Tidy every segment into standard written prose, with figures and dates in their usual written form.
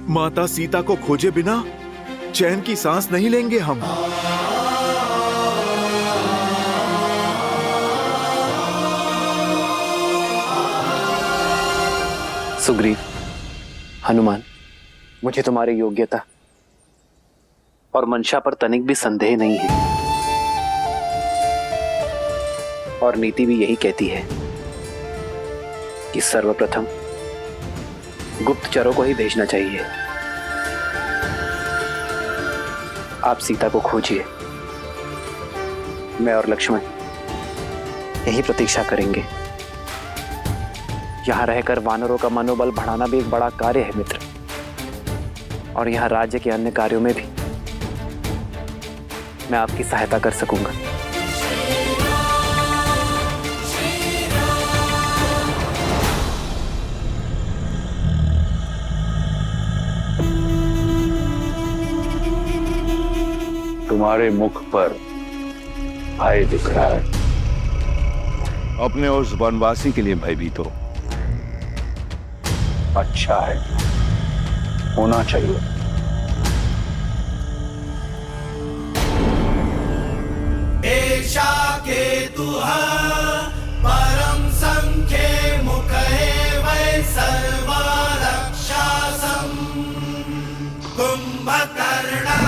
माता सीता को खोजे बिना चैन की सांस नहीं लेंगे हम। सुग्रीव, हनुमान, मुझे तुम्हारी योग्यता और मंशा पर तनिक भी संदेह नहीं है, और नीति भी यही कहती है कि सर्वप्रथम गुप्तचरों को ही भेजना चाहिए। आप सीता को खोजिए, मैं और लक्ष्मण यही प्रतीक्षा करेंगे। यहां रहकर वानरों का मनोबल बढ़ाना भी एक बड़ा कार्य है मित्र, और यहां राज्य के अन्य कार्यों में भी मैं आपकी सहायता कर सकूंगा। तुम्हारे मुख पर भय दिख रहा है। अपने उस वनवासी के लिए भयभीत हो। अच्छा है, होना चाहिए। एषा केतुः परम संख्ये मुखे वै सर्वा रक्षासं कुंभकर्णः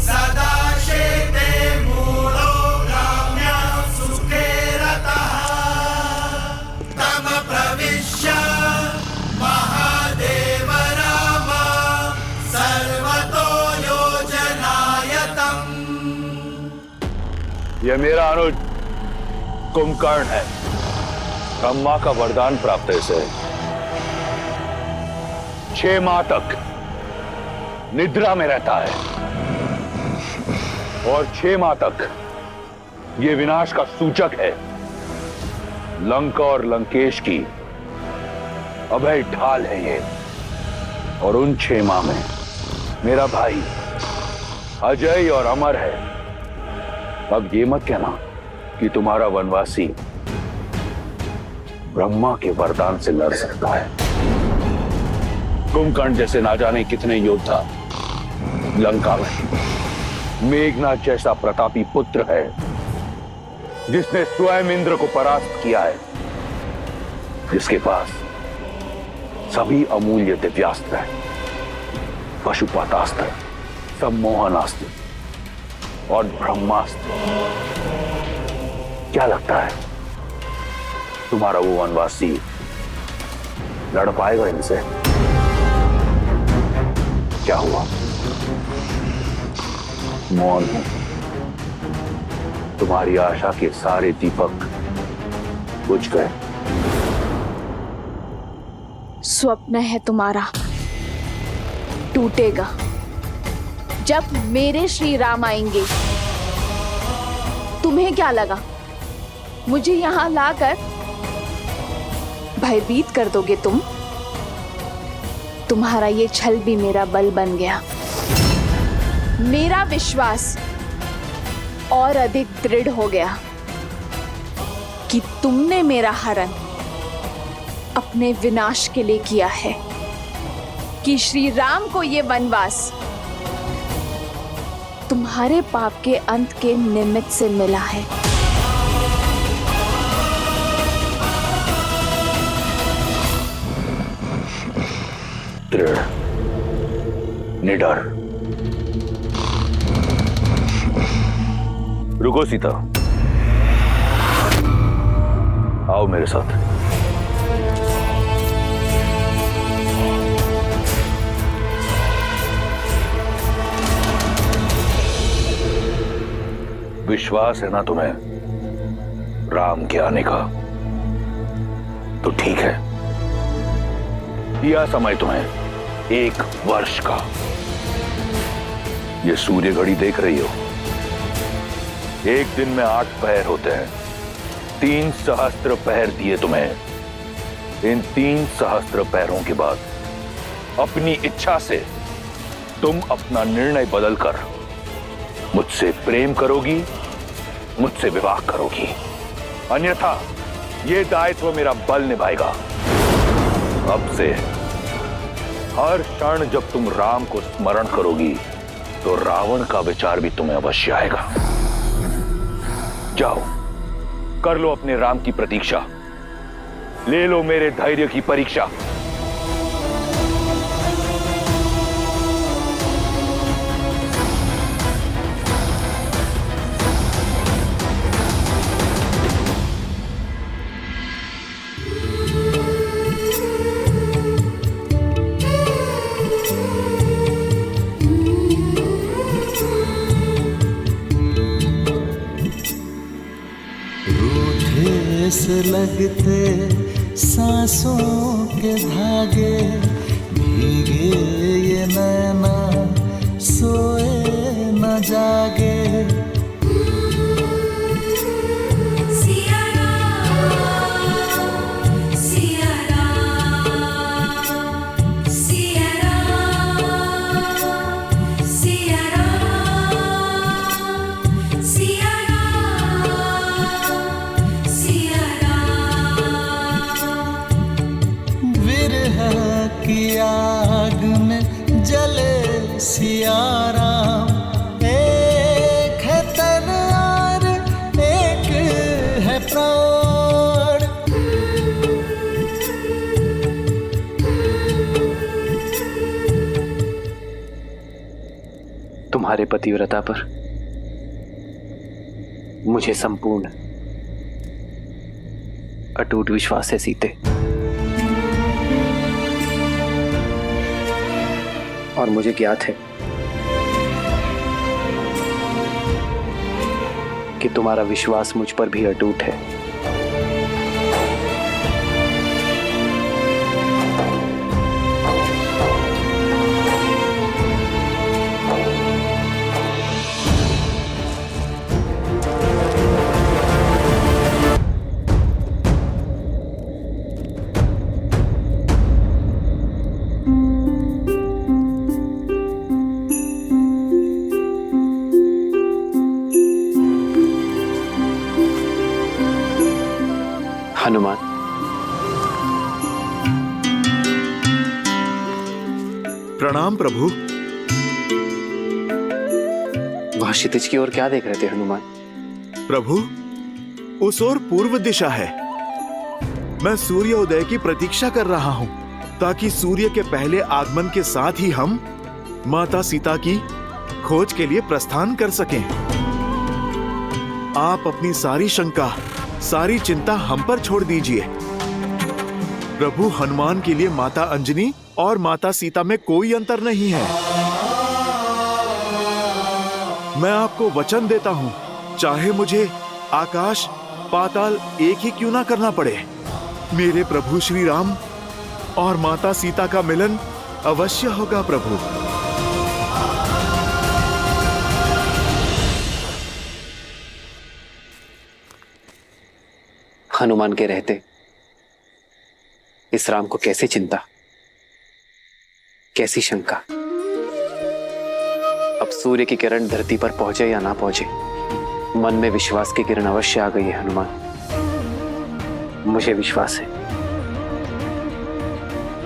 सदा शेते मूढो ग्राम्य सुखे रतः तम प्रविश्य महादेव राम सर्वतो योजनायतम्। यह मेरा अनुज कुंभकर्ण है। ब्रह्मा का वरदान प्राप्त है इसे। 6 माह तक निद्रा में रहता है और 6 माह तक यह विनाश का सूचक है। लंका और लंकेश की अभय ढाल है ये। और उन 6 माह में मेरा भाई अजय और अमर है। अब ये मत कहना कि तुम्हारा वनवासी ब्रह्मा के वरदान से लड़ सकता है। कुंभकर्ण जैसे ना जाने कितने योद्धा लंका में। मेघनाथ जैसा प्रतापी पुत्र है जिसने स्वयं इंद्र को परास्त किया है, जिसके पास सभी अमूल्य दिव्यास्त्र है, पशुपातास्त्र, सम्मोहनास्त्र और ब्रह्मास्त्र। क्या लगता है तुम्हारा वो वनवासी लड़ पाएगा इनसे? क्या हुआ? मौन हूं। तुम्हारी आशा के सारे दीपक बुझ गए। स्वप्न है तुम्हारा, टूटेगा जब मेरे श्री राम आएंगे। तुम्हें क्या लगा मुझे यहां लाकर भयभीत कर दोगे तुम? तुम्हारा ये छल भी मेरा बल बन गया। मेरा विश्वास और अधिक दृढ़ हो गया कि तुमने मेरा हरण अपने विनाश के लिए किया है, कि श्री राम को ये वनवास तुम्हारे पाप के अंत के निमित्त से मिला है। दृढ़, निडर। रुको सीता, आओ मेरे साथ। विश्वास है ना तुम्हें राम के आने का? तो ठीक है, दिया समय तुम्हें 1 वर्ष का। ये सूर्य घड़ी देख रही हो, एक दिन में 8 पहर होते हैं। 3 सहस्त्र पहर दिए तुम्हें। इन 3 सहस्त्र पहरों के बाद अपनी इच्छा से तुम अपना निर्णय बदलकर मुझसे प्रेम करोगी, मुझसे विवाह करोगी। अन्यथा ये दायित्व मेरा बल निभाएगा। अब से हर क्षण जब तुम राम को स्मरण करोगी तो रावण का विचार भी तुम्हें अवश्य आएगा। जाओ, कर लो अपने राम की प्रतीक्षा, ले लो मेरे धैर्य की परीक्षा। से लगते सांसों के धागे, भीगे ये नैना सोए न जागे। सिया राम, सिया राम, सिया राम, सिया राम, सिया की आग में जले सिया राम, एक है तलवार एक है प्राण। तुम्हारे पतिव्रता पर मुझे संपूर्ण अटूट विश्वास है सीते, और मुझे ज्ञात है कि तुम्हारा विश्वास मुझ पर भी अटूट है। हनुमान, प्रणाम प्रभु। वहां क्षितिज की ओर क्या देख रहे थे हनुमान? प्रभु, उस ओर पूर्व दिशा है। मैं सूर्योदय की प्रतीक्षा कर रहा हूं ताकि सूर्य के पहले आगमन के साथ ही हम माता सीता की खोज के लिए प्रस्थान कर सकें। आप अपनी सारी शंका, सारी चिंता हम पर छोड़ दीजिए। प्रभु, हनुमान के लिए माता अंजनी और माता सीता में कोई अंतर नहीं है। मैं आपको वचन देता हूं, चाहे मुझे आकाश पाताल एक ही क्यों ना करना पड़े, मेरे प्रभु श्री राम और माता सीता का मिलन अवश्य होगा। प्रभु, हनुमान के रहते इस राम को कैसी चिंता, कैसी शंका। अब सूर्य की किरण धरती पर पहुंचे या ना पहुंचे, मन में विश्वास की किरण अवश्य आ गई है हनुमान। मुझे विश्वास है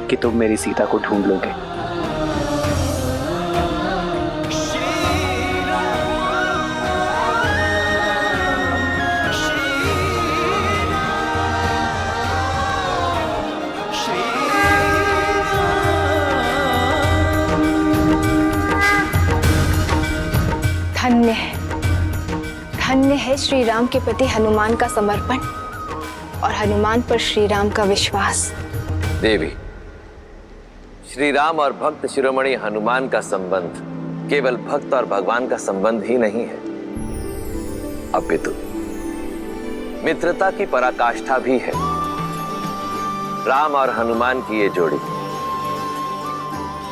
कि तुम मेरी सीता को ढूंढ लोगे। धन्य है श्री राम के प्रति हनुमान का समर्पण और हनुमान पर श्री राम का विश्वास। देवी, श्री राम और भक्त शिरोमणि हनुमान का संबंध केवल भक्त और भगवान का संबंध ही नहीं है, अपितु मित्रता की पराकाष्ठा भी है। राम और हनुमान की ये जोड़ी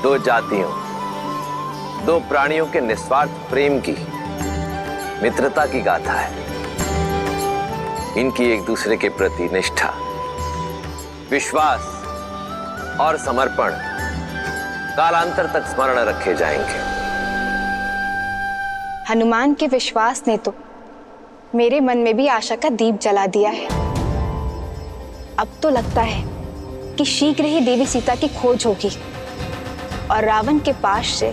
दो जातियों, दो प्राणियों के निस्वार्थ प्रेम की, मित्रता की गाथा है। इनकी एक दूसरे के प्रति निष्ठा, विश्वास और समर्पण कालांतर तक स्मरण रखे जाएंगे। हनुमान के विश्वास ने तो मेरे मन में भी आशा का दीप जला दिया है। अब तो लगता है कि शीघ्र ही देवी सीता की खोज होगी और रावण के पास से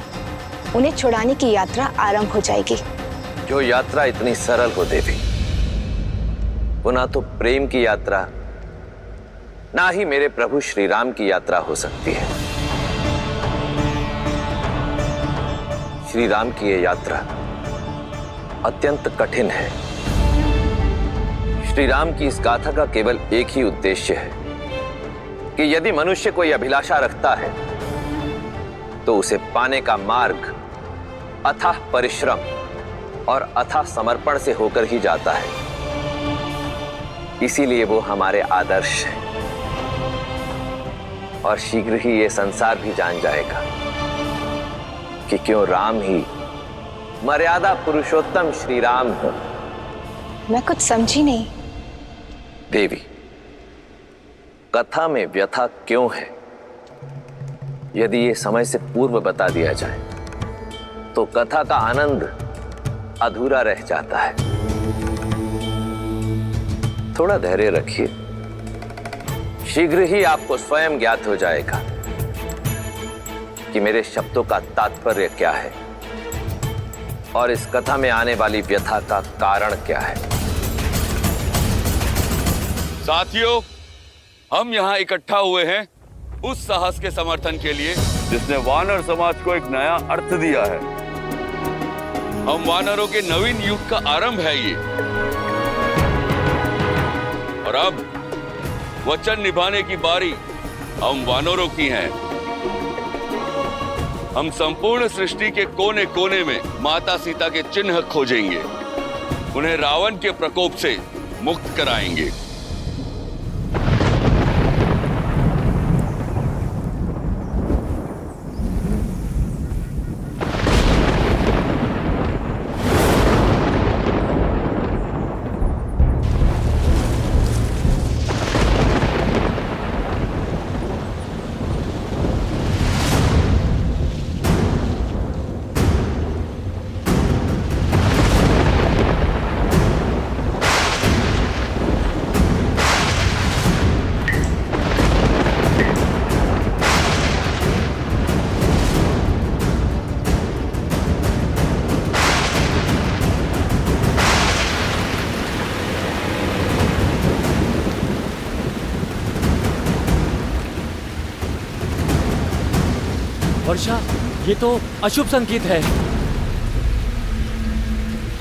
उन्हें छुड़ाने की यात्रा आरंभ हो जाएगी। जो यात्रा इतनी सरल हो देवी, वो ना तो प्रेम की यात्रा, ना ही मेरे प्रभु श्री राम की यात्रा हो सकती है। श्री राम की ये यात्रा अत्यंत कठिन है। श्री राम की इस गाथा का केवल एक ही उद्देश्य है कि यदि मनुष्य कोई अभिलाषा रखता है तो उसे पाने का मार्ग अथाह परिश्रम और अथाह समर्पण से होकर ही जाता है। इसीलिए वो हमारे आदर्श है और शीघ्र ही ये संसार भी जान जाएगा कि क्यों राम ही मर्यादा पुरुषोत्तम श्री राम हो। मैं कुछ समझी नहीं। देवी, कथा में व्यथा क्यों है, यदि ये समय से पूर्व बता दिया जाए तो कथा का आनंद अधूरा रह जाता है। थोड़ा धैर्य रखिए, शीघ्र ही आपको स्वयं ज्ञात हो जाएगा कि मेरे शब्दों का तात्पर्य क्या है और इस कथा में आने वाली व्यथा का कारण क्या है। साथियों, हम यहाँ इकट्ठा हुए हैं उस साहस के समर्थन के लिए जिसने वानर समाज को एक नया अर्थ दिया है। हम वानरों के नवीन युग का आरंभ है ये, और अब वचन निभाने की बारी हम वानरों की है। हम संपूर्ण सृष्टि के कोने कोने में माता सीता के चिन्ह खोजेंगे, उन्हें रावण के प्रकोप से मुक्त कराएंगे। वर्षा, ये तो अशुभ संकेत है।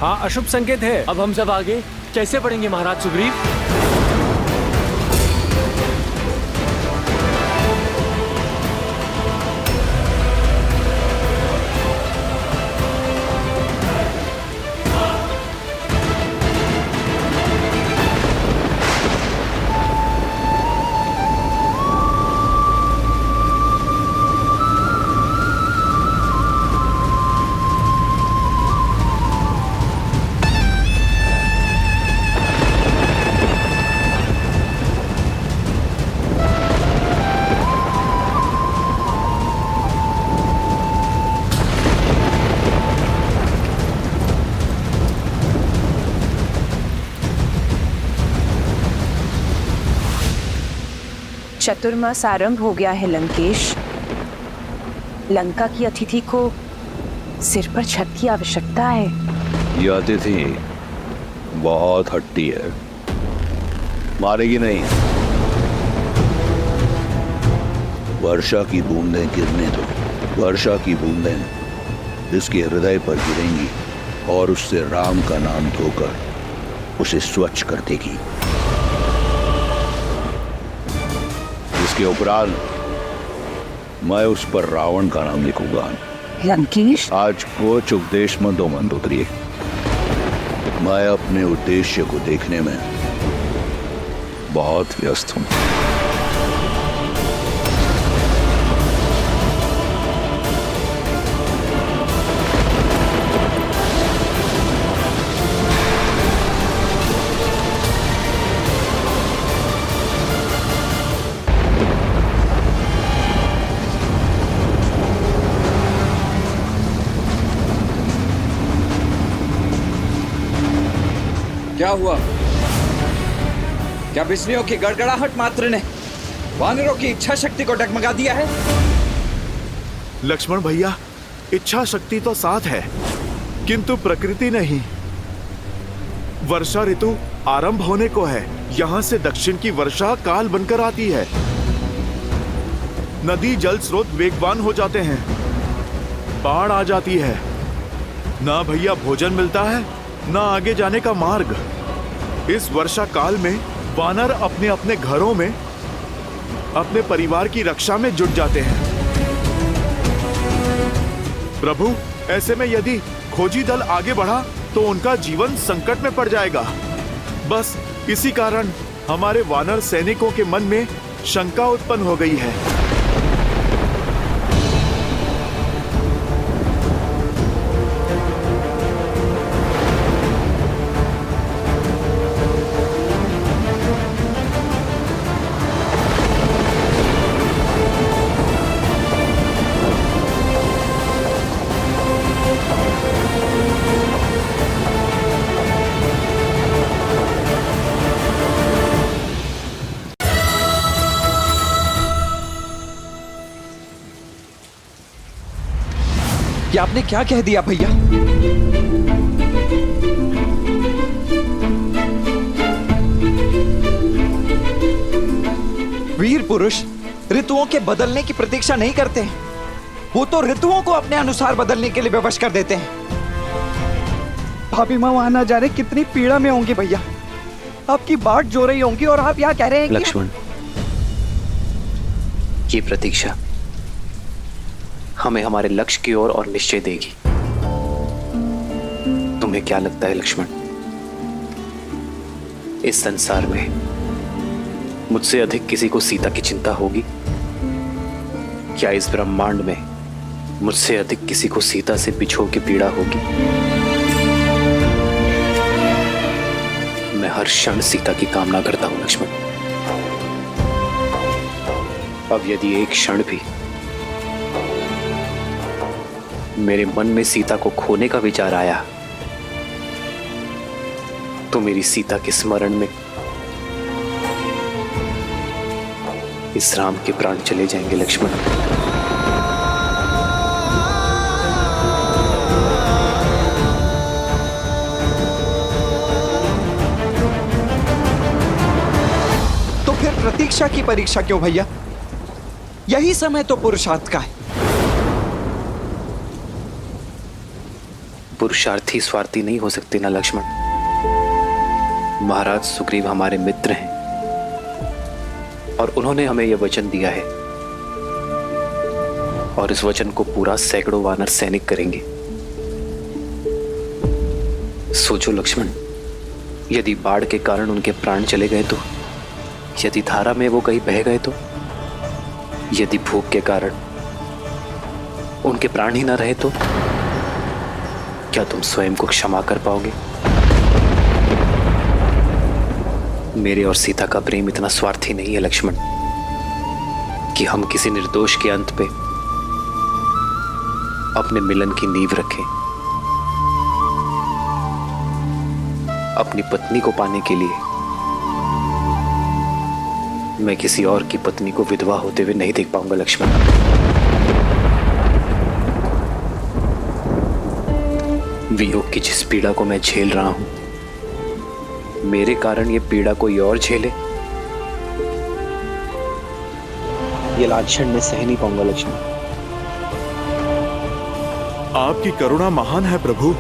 हाँ, अशुभ संकेत है। अब हम सब आगे कैसे बढ़ेंगे महाराज सुग्रीव? चतुर्मास आरंभ हो गया है लंकेश। लंका की अतिथि को सिर पर छत की आवश्यकता है। यह अतिथि बहुत हट्टी है, मारेगी नहीं। वर्षा की बूंदें गिरने दो। वर्षा की बूंदें इसके हृदय पर गिरेंगी और उससे राम का नाम धोकर उसे स्वच्छ कर देगी। इसके उपरांत मैं उस पर रावण का नाम लिखूंगा। लंकेश, आज कोच उपदेश में दो मंद उतरिए। मैं अपने उद्देश्य को देखने में बहुत व्यस्त हूं। क्या हुआ? क्या बिजलियों की गड़गड़ाहट मात्र ने वानरों की इच्छा शक्ति को डगमगा दिया है? लक्ष्मण भैया, इच्छा शक्ति तो साथ है, किंतु प्रकृति नहीं। वर्षा ऋतु आरंभ होने को है। यहाँ से दक्षिण की वर्षा काल बनकर आती है। नदी जल स्रोत वेगवान हो जाते हैं, बाढ़ आ जाती है। ना भैया भोजन मिलता है, ना आगे जाने का मार्ग। इस वर्षा काल में वानर अपने अपने घरों में अपने परिवार की रक्षा में जुट जाते हैं। प्रभु, ऐसे में यदि खोजी दल आगे बढ़ा तो उनका जीवन संकट में पड़ जाएगा। बस इसी कारण हमारे वानर सैनिकों के मन में शंका उत्पन्न हो गई है। कि आपने क्या कह दिया भैया? वीर पुरुष ऋतुओं के बदलने की प्रतीक्षा नहीं करते हैं, वो तो ऋतुओं को अपने अनुसार बदलने के लिए विवश कर देते हैं। भाभी माँ वहां ना जाने कितनी पीड़ा में होंगी भैया, आपकी बाट जो रही होंगी और आप यहाँ कह रहे हैं लक्ष्मण, ये प्रतीक्षा हमें हमारे लक्ष्य की ओर और निश्चय देगी। तुम्हें क्या लगता है लक्ष्मण, इस संसार में मुझसे अधिक किसी को सीता की चिंता होगी? क्या इस ब्रह्मांड में मुझसे अधिक किसी को सीता से बिछोह की पीड़ा होगी? मैं हर क्षण सीता की कामना करता हूं लक्ष्मण। अब यदि एक क्षण भी मेरे मन में सीता को खोने का विचार आया तो मेरी सीता के स्मरण में इस राम के प्राण चले जाएंगे लक्ष्मण। तो फिर प्रतीक्षा की परीक्षा क्यों भैया? यही समय तो पुरुषार्थ का है। पुरुषार्थी स्वार्थी नहीं हो सकते ना लक्ष्मण। महाराज सुग्रीव हमारे मित्र हैं और उन्होंने हमें यह वचन दिया है और इस वचन को पूरा सैकड़ों वानर सैनिक करेंगे। सोचो लक्ष्मण, यदि बाढ़ के कारण उनके प्राण चले गए तो, यदि धारा में वो कहीं बह गए तो, यदि भूख के कारण उनके प्राण ही ना रहे तो क्या तुम स्वयं को क्षमा कर पाओगे? मेरे और सीता का प्रेम इतना स्वार्थी नहीं है लक्ष्मण कि हम किसी निर्दोष के अंत पे अपने मिलन की नींव रखें। अपनी पत्नी को पाने के लिए मैं किसी और की पत्नी को विधवा होते हुए नहीं देख पाऊंगा लक्ष्मण। वियोग की जिस पीड़ा को मैं झेल रहा हूं, मेरे कारण ये पीड़ा कोई और झेले, ये लाछन में सह नहीं पाऊंगा लक्ष्मण। आपकी करुणा महान है प्रभु।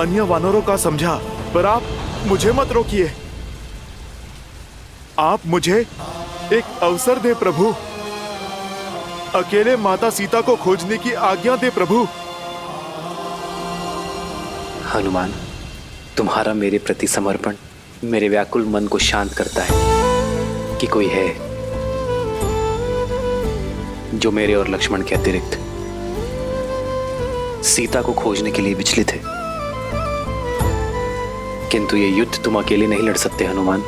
अन्य वानरों का समझा, पर आप मुझे मत रोकिए। आप मुझे एक अवसर दे प्रभु। अकेले माता सीता को खोजने की आज्ञा दे प्रभु। हनुमान, तुम्हारा मेरे प्रति समर्पण मेरे व्याकुल मन को शांत करता है कि कोई है जो मेरे और लक्ष्मण के अतिरिक्त सीता को खोजने के लिए विचलित है। किंतु ये युद्ध तुम अकेले नहीं लड़ सकते हनुमान।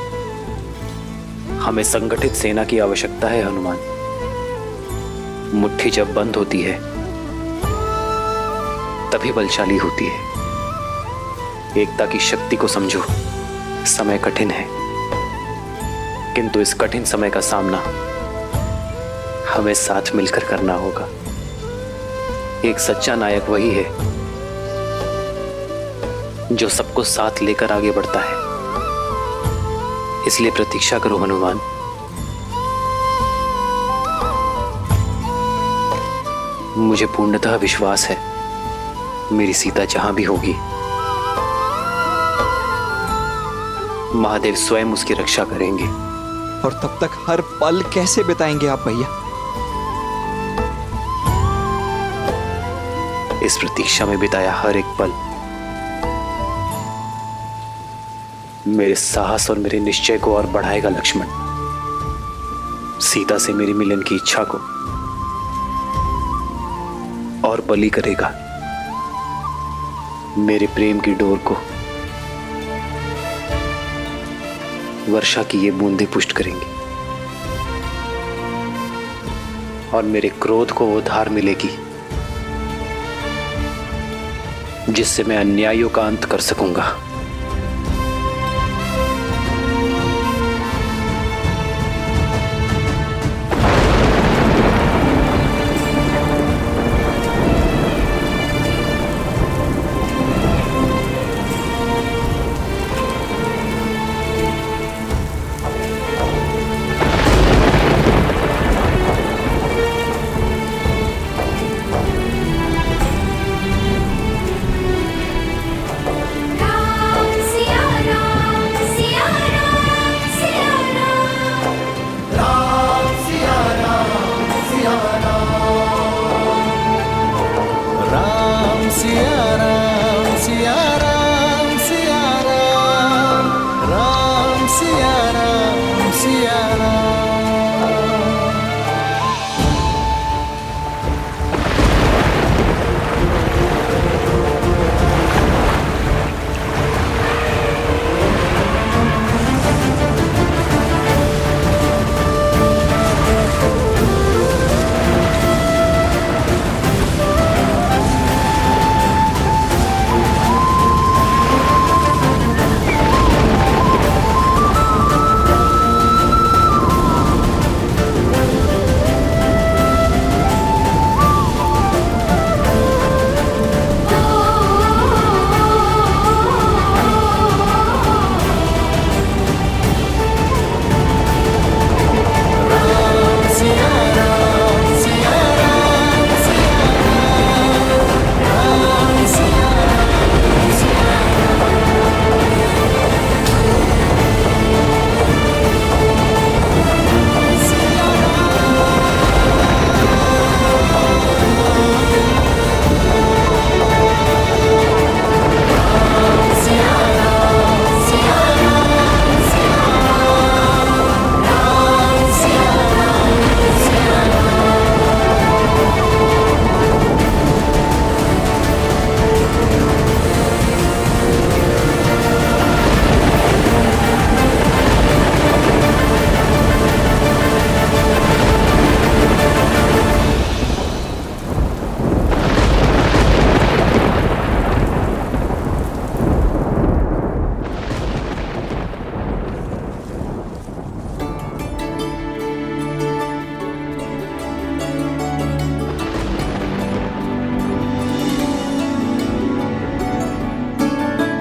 हमें संगठित सेना की आवश्यकता है हनुमान। मुट्ठी जब बंद होती है तभी बलशाली होती है। एकता की शक्ति को समझो। समय कठिन है, किंतु इस कठिन समय का सामना हमें साथ मिलकर करना होगा। एक सच्चा नायक वही है जो सबको साथ लेकर आगे बढ़ता है। इसलिए प्रतीक्षा करो हनुमान। मुझे पूर्णतः विश्वास है मेरी सीता जहां भी होगी महादेव स्वयं उसकी रक्षा करेंगे। और तब तक हर पल कैसे बिताएंगे आप भैया? इस प्रतीक्षा में बिताया हर एक पल मेरे साहस और मेरे निश्चय को और बढ़ाएगा लक्ष्मण। सीता से मेरी मिलन की इच्छा को और बली करेगा। मेरे प्रेम की डोर को वर्षा की ये बूंदें पुष्ट करेंगी और मेरे क्रोध को वो धार मिलेगी जिससे मैं अन्यायों का अंत कर सकूंगा।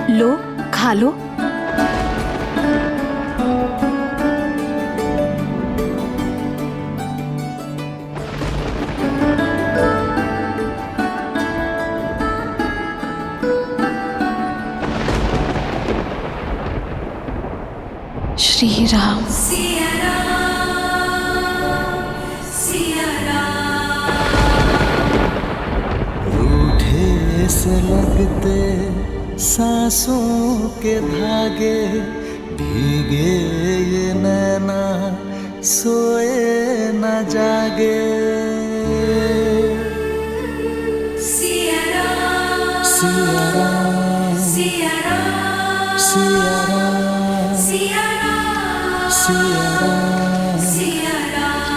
लो, खा लो। श्री राम। रूठे से लगते सांसों के धागे, भीगे ये नैना सोए न जागे। सिया राम, सिया राम, सिया राम, सिया राम, सिया राम, सिया राम, सिया राम।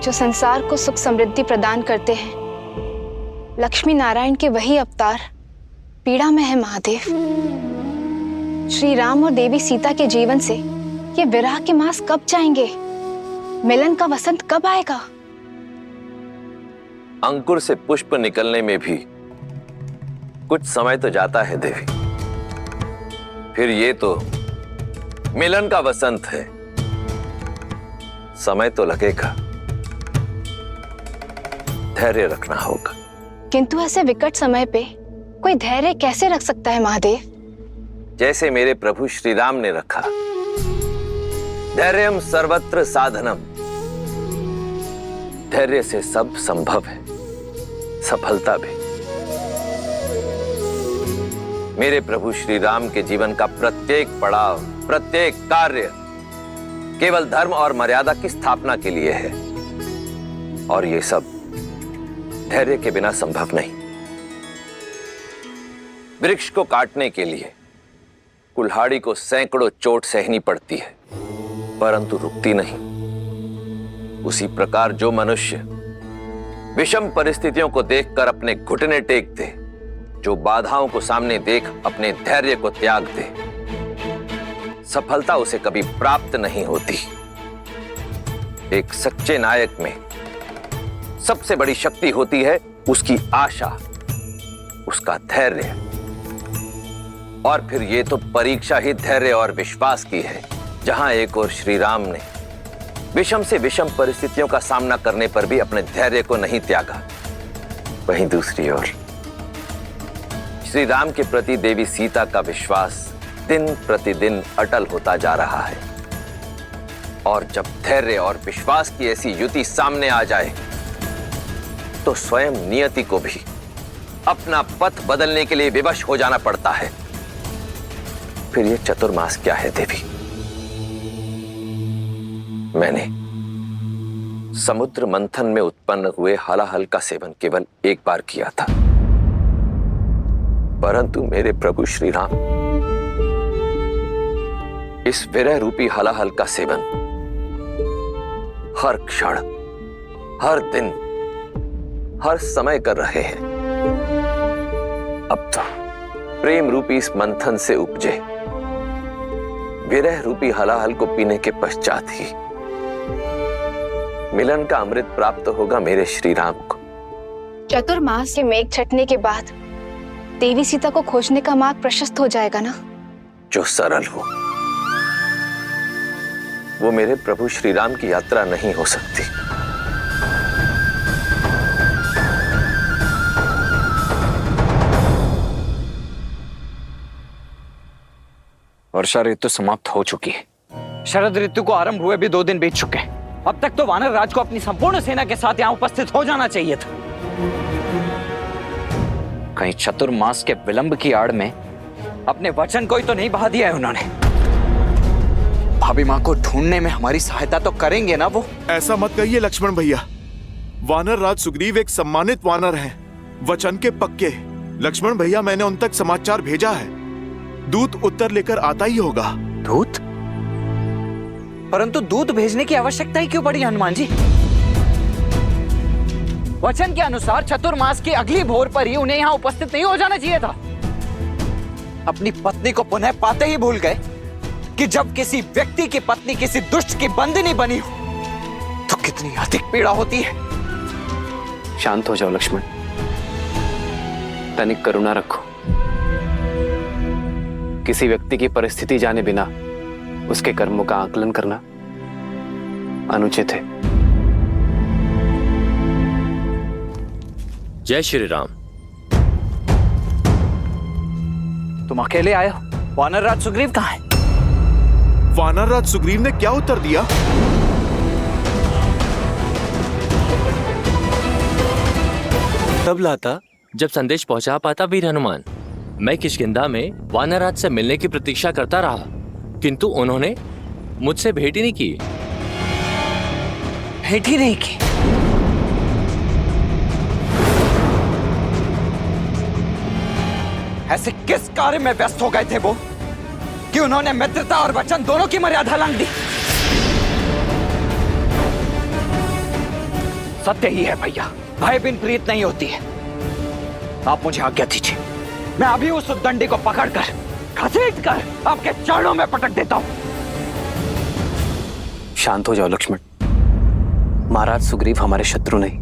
जो संसार को सुख समृद्धि प्रदान करते हैं, लक्ष्मी नारायण के वही अवतार पीड़ा में है महादेव। श्री राम और देवी सीता के जीवन से ये विरह के मास कब जाएंगे? मिलन का वसंत कब आएगा? अंकुर से पुष्प निकलने में भी कुछ समय तो जाता है देवी। फिर ये तो मिलन का वसंत है, समय तो लगेगा, धैर्य रखना होगा। किंतु ऐसे विकट समय पे कोई धैर्य कैसे रख सकता है महादेव? जैसे मेरे प्रभु श्री राम ने रखा। धैर्यम सर्वत्र साधनम। धैर्य से सब संभव है, सफलता भी। मेरे प्रभु श्री राम के जीवन का प्रत्येक पड़ाव, प्रत्येक कार्य केवल धर्म और मर्यादा की स्थापना के लिए है, और ये सब धैर्य के बिना संभव नहीं। वृक्ष को काटने के लिए कुल्हाड़ी को सैकड़ों चोट सहनी पड़ती है, परंतु रुकती नहीं। उसी प्रकार जो मनुष्य विषम परिस्थितियों को देखकर अपने घुटने टेक दे, जो बाधाओं को सामने देख अपने धैर्य को त्याग दे, सफलता उसे कभी प्राप्त नहीं होती। एक सच्चे नायक में सबसे बड़ी शक्ति होती है उसकी आशा, उसका धैर्य। और फिर ये तो परीक्षा ही धैर्य और विश्वास की है, जहां एक और श्री राम ने विषम से विषम परिस्थितियों का सामना करने पर भी अपने धैर्य को नहीं त्यागा, वहीं दूसरी ओर श्री राम के प्रति देवी सीता का विश्वास दिन प्रतिदिन अटल होता जा रहा है। और जब धैर्य और विश्वास की ऐसी युति सामने आ जाए, तो स्वयं नियति को भी अपना पथ बदलने के लिए विवश हो जाना पड़ता है। फिर ये चतुर्मास क्या है देवी? मैंने समुद्र मंथन में उत्पन्न हुए हलाहल का सेवन केवल एक बार किया था, परंतु मेरे प्रभु श्री राम इस विरह रूपी हलाहल का सेवन हर क्षण, हर दिन, हर समय कर रहे हैं। अब तो प्रेम रूपी इस मंथन से उपजे विरह रूपी हलाहल को पीने के पश्चात ही मिलन का अमृत प्राप्त होगा मेरे श्री राम को। चतुर्मास के मेघ छटने के बाद देवी सीता को खोजने का मार्ग प्रशस्त हो जाएगा ना? जो सरल हो वो मेरे प्रभु श्री राम की यात्रा नहीं हो सकती। वर्षा ऋतु समाप्त हो चुकी है। शरद ऋतु को आरंभ हुए भी 2 दिन बीत चुके हैं। अब तक तो वानर राज को अपनी संपूर्ण सेना के साथ यहाँ उपस्थित हो जाना चाहिए था। कहीं चतुर्मास के विलंब की आड़ में अपने वचन को ही तो नहीं बहा दिया है उन्होंने। भाभी माँ को ढूंढने में हमारी सहायता तो करेंगे ना वो? ऐसा मत कहिए लक्ष्मण भैया। वानर राज सुग्रीव एक सम्मानित वानर हैं, वचन के पक्के। लक्ष्मण भैया, मैंने उन तक समाचार भेजा है, दूत उत्तर लेकर आता ही होगा। दूत? परंतु दूत भेजने की आवश्यकता ही क्यों पड़ी हनुमान जी? वचन के अनुसार चतुर्मास की अगली भोर पर ही उन्हें यहाँ उपस्थित नहीं हो जाना चाहिए था। अपनी पत्नी को पुनः पाते ही भूल गए कि जब किसी व्यक्ति की पत्नी किसी दुष्ट की बंदिनी बनी हो तो कितनी अधिक पीड़ा होती है। शांत हो जाओ लक्ष्मण, तनिक करुणा रखो। किसी व्यक्ति की परिस्थिति जाने बिना उसके कर्मों का आकलन करना अनुचित है। जय श्री राम। तुम अकेले आए हो? वानर राज सुग्रीव कहाँ है? वानर राज सुग्रीव ने क्या उत्तर दिया? तब लाता जब संदेश पहुंचा पाता वीर हनुमान। मैं किष्किंधा में वानरराज से मिलने की प्रतीक्षा करता रहा, किंतु उन्होंने मुझसे भेंट ही नहीं की। भेंट ही नहीं की? ऐसे किस कार्य में व्यस्त हो गए थे वो कि उन्होंने मित्रता और वचन दोनों की मर्यादा लांघ दी? सत्य ही है भैया, भय बिन प्रीत नहीं होती है। आप मुझे आज्ञा दीजिए, मैं अभी उस उद्दंडी को पकड़कर घसीटकर आपके चरणों में पटक देता हूं। शांत हो जाओ लक्ष्मण। महाराज सुग्रीव हमारे शत्रु नहीं,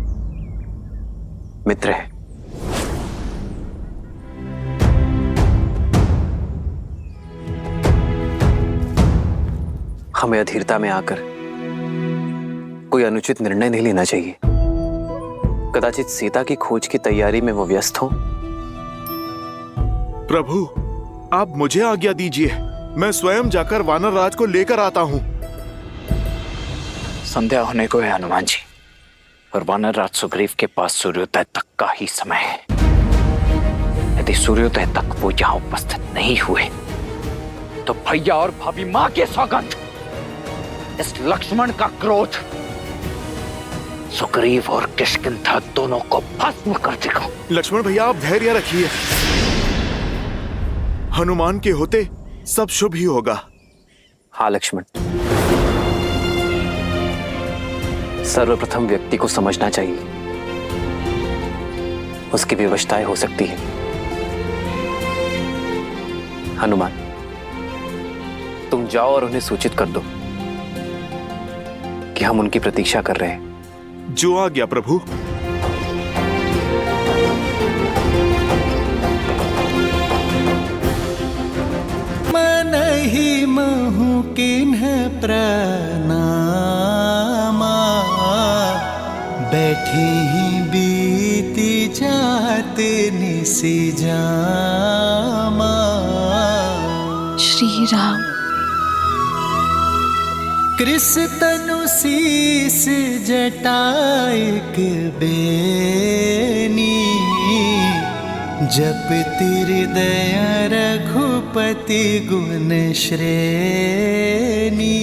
मित्र है। हमें अधीरता में आकर कोई अनुचित निर्णय नहीं लेना चाहिए। कदाचित सीता की खोज की तैयारी में वो व्यस्त हो। प्रभु, आप मुझे आज्ञा दीजिए, मैं स्वयं जाकर वानर राज को लेकर आता हूं। संध्या होने को है हनुमान जी, और वानर राज सुग्रीव के पास सूर्योदय तक का ही समय है। यदि सूर्योदय तक वो यहाँ उपस्थित नहीं हुए तो भैया और भाभी मां के सौगंध, इस लक्ष्मण का क्रोध सुग्रीव और किष्किंधा दोनों को भस्म कर देगा। लक्ष्मण भैया, आप धैर्य रखिए, हनुमान के होते सब शुभ ही होगा। हाँ लक्ष्मण, सर्वप्रथम व्यक्ति को समझना चाहिए, उसकी विवशताएं हो सकती है। हनुमान, तुम जाओ और उन्हें सूचित कर दो कि हम उनकी प्रतीक्षा कर रहे हैं। जो आज्ञा प्रभु। मन ही महु किन्ह प्रणामा, बैठे ही बीती जाते निसी जामा। श्री राम। कृष तनु शीस जटायक बेनी, जप हृदय रघुपति गुण श्रेणी।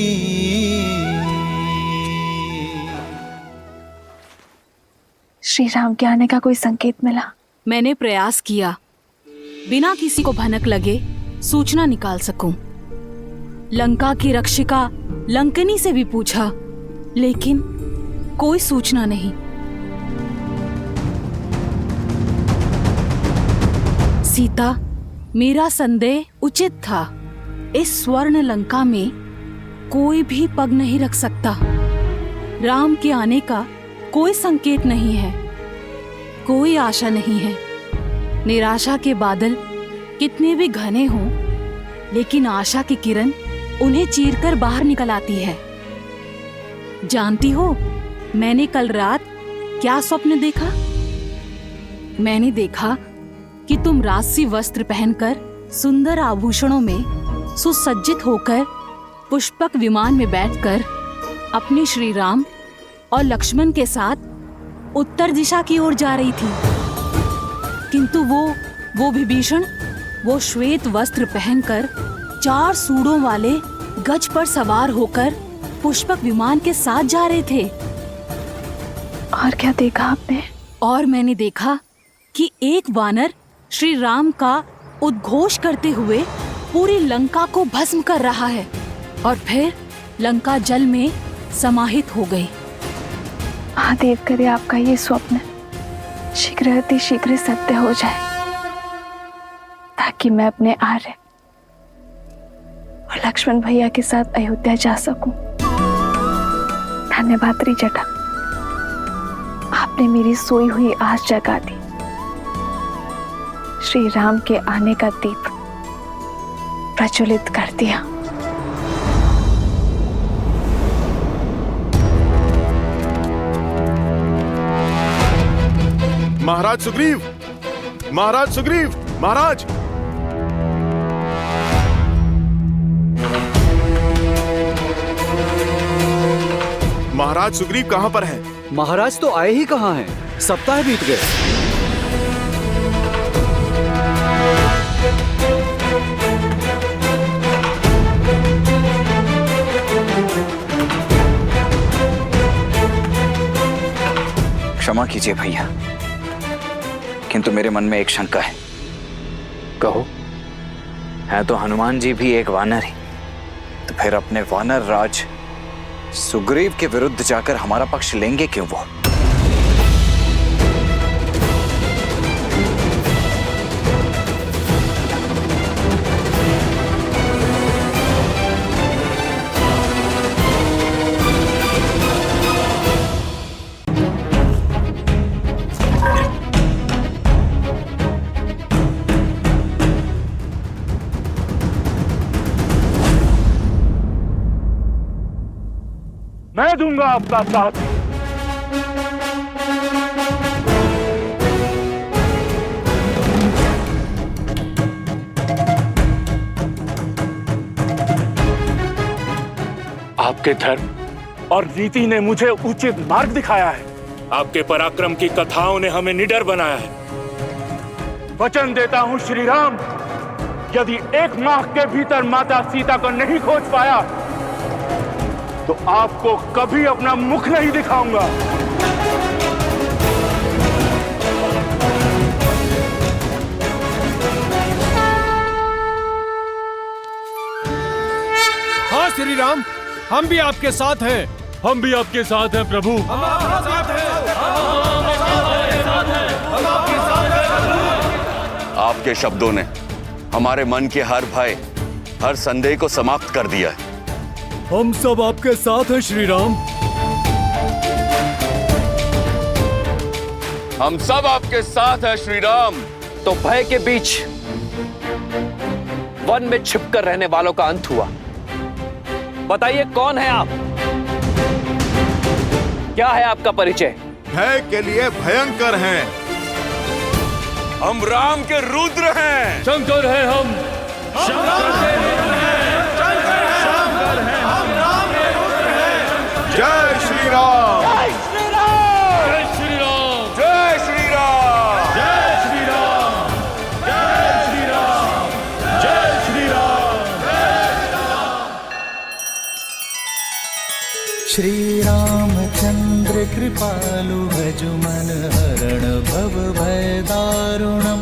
श्री राम के आने का कोई संकेत मिला? मैंने प्रयास किया, बिना किसी को भनक लगे सूचना निकाल सकूं। लंका की रक्षिका लंकनी से भी पूछा, लेकिन कोई सूचना नहीं। सीता, मेरा संदेह उचित था। इस स्वर्ण लंका में कोई भी पग नहीं रख सकता। राम के आने का कोई संकेत नहीं है, कोई आशा नहीं है। निराशा के बादल कितने भी घने हों, लेकिन आशा की किरण उन्हें चीरकर बाहर निकल आती है। जानती हो, मैंने कल रात क्या स्वप्न देखा? मैंने देखा कि तुम राजसी वस्त्र पहनकर, सुंदर आभूषणों में सुसज्जित होकर, पुष्पक विमान में बैठकर अपने श्री राम और लक्ष्मण के साथ उत्तर दिशा की ओर जा रही थी। किंतु वो विभीषण, वो श्वेत वस्त्र पहनकर 4 सूढ़ों वाले गज पर सवार होकर पुष्पक विमान के साथ जा रहे थे। और क्या देखा आपने? और मैंने देखा कि एक वानर श्री राम का उद्घोष करते हुए पूरी लंका को भस्म कर रहा है, और फिर लंका जल में समाहित हो गई। महादेव करे आपका ये स्वप्न शीघ्र अति शीघ्र सत्य हो जाए, ताकि मैं अपने आर्य और लक्ष्मण भैया के साथ अयोध्या जा सकूं। धन्यवाद त्रिजटा, आपने मेरी सोई हुई आस जगा दी। श्री राम के आने का दीप प्रज्वलित कर दिया। महाराज सुग्रीव, महाराज सुग्रीव, महाराज। महाराज सुग्रीव कहां पर हैं? महाराज तो आए ही कहाँ हैं? सप्ताह बीत गए। क्षमा कीजिए भैया, किंतु मेरे मन में एक शंका है। कहो। है तो हनुमान जी भी एक वानर ही, तो फिर अपने वानर राज सुग्रीव के विरुद्ध जाकर हमारा पक्ष लेंगे क्यों वो? मैं दूंगा आपका साथ। आपके धर्म और नीति ने मुझे उचित मार्ग दिखाया है। आपके पराक्रम की कथाओं ने हमें निडर बनाया है। वचन देता हूं श्री राम, यदि 1 माह के भीतर माता सीता को नहीं खोज पाया तो आपको कभी अपना मुख नहीं दिखाऊंगा। हाँ श्री राम, हम भी आपके साथ हैं। हम भी आपके साथ हैं प्रभु। हम आपके साथ हैं। आपके शब्दों ने हमारे मन के हर भय, हर संदेह को समाप्त कर दिया है। हम सब आपके साथ हैं श्री राम। हम सब आपके साथ हैं श्री राम। तो भय के बीच वन में छिपकर रहने वालों का अंत हुआ। बताइए कौन है आप? क्या है आपका परिचय? भय के लिए भयंकर हैं। हम राम के रुद्र हैं। शंकर है हम। जय श्री राम। जय श्री राम। जय श्री राम। जय श्री राम। जय श्री राम। जय श्री राम। जय श्री राम। श्री रामचंद्र कृपालु भजु मन हरण भव भय दारुणम।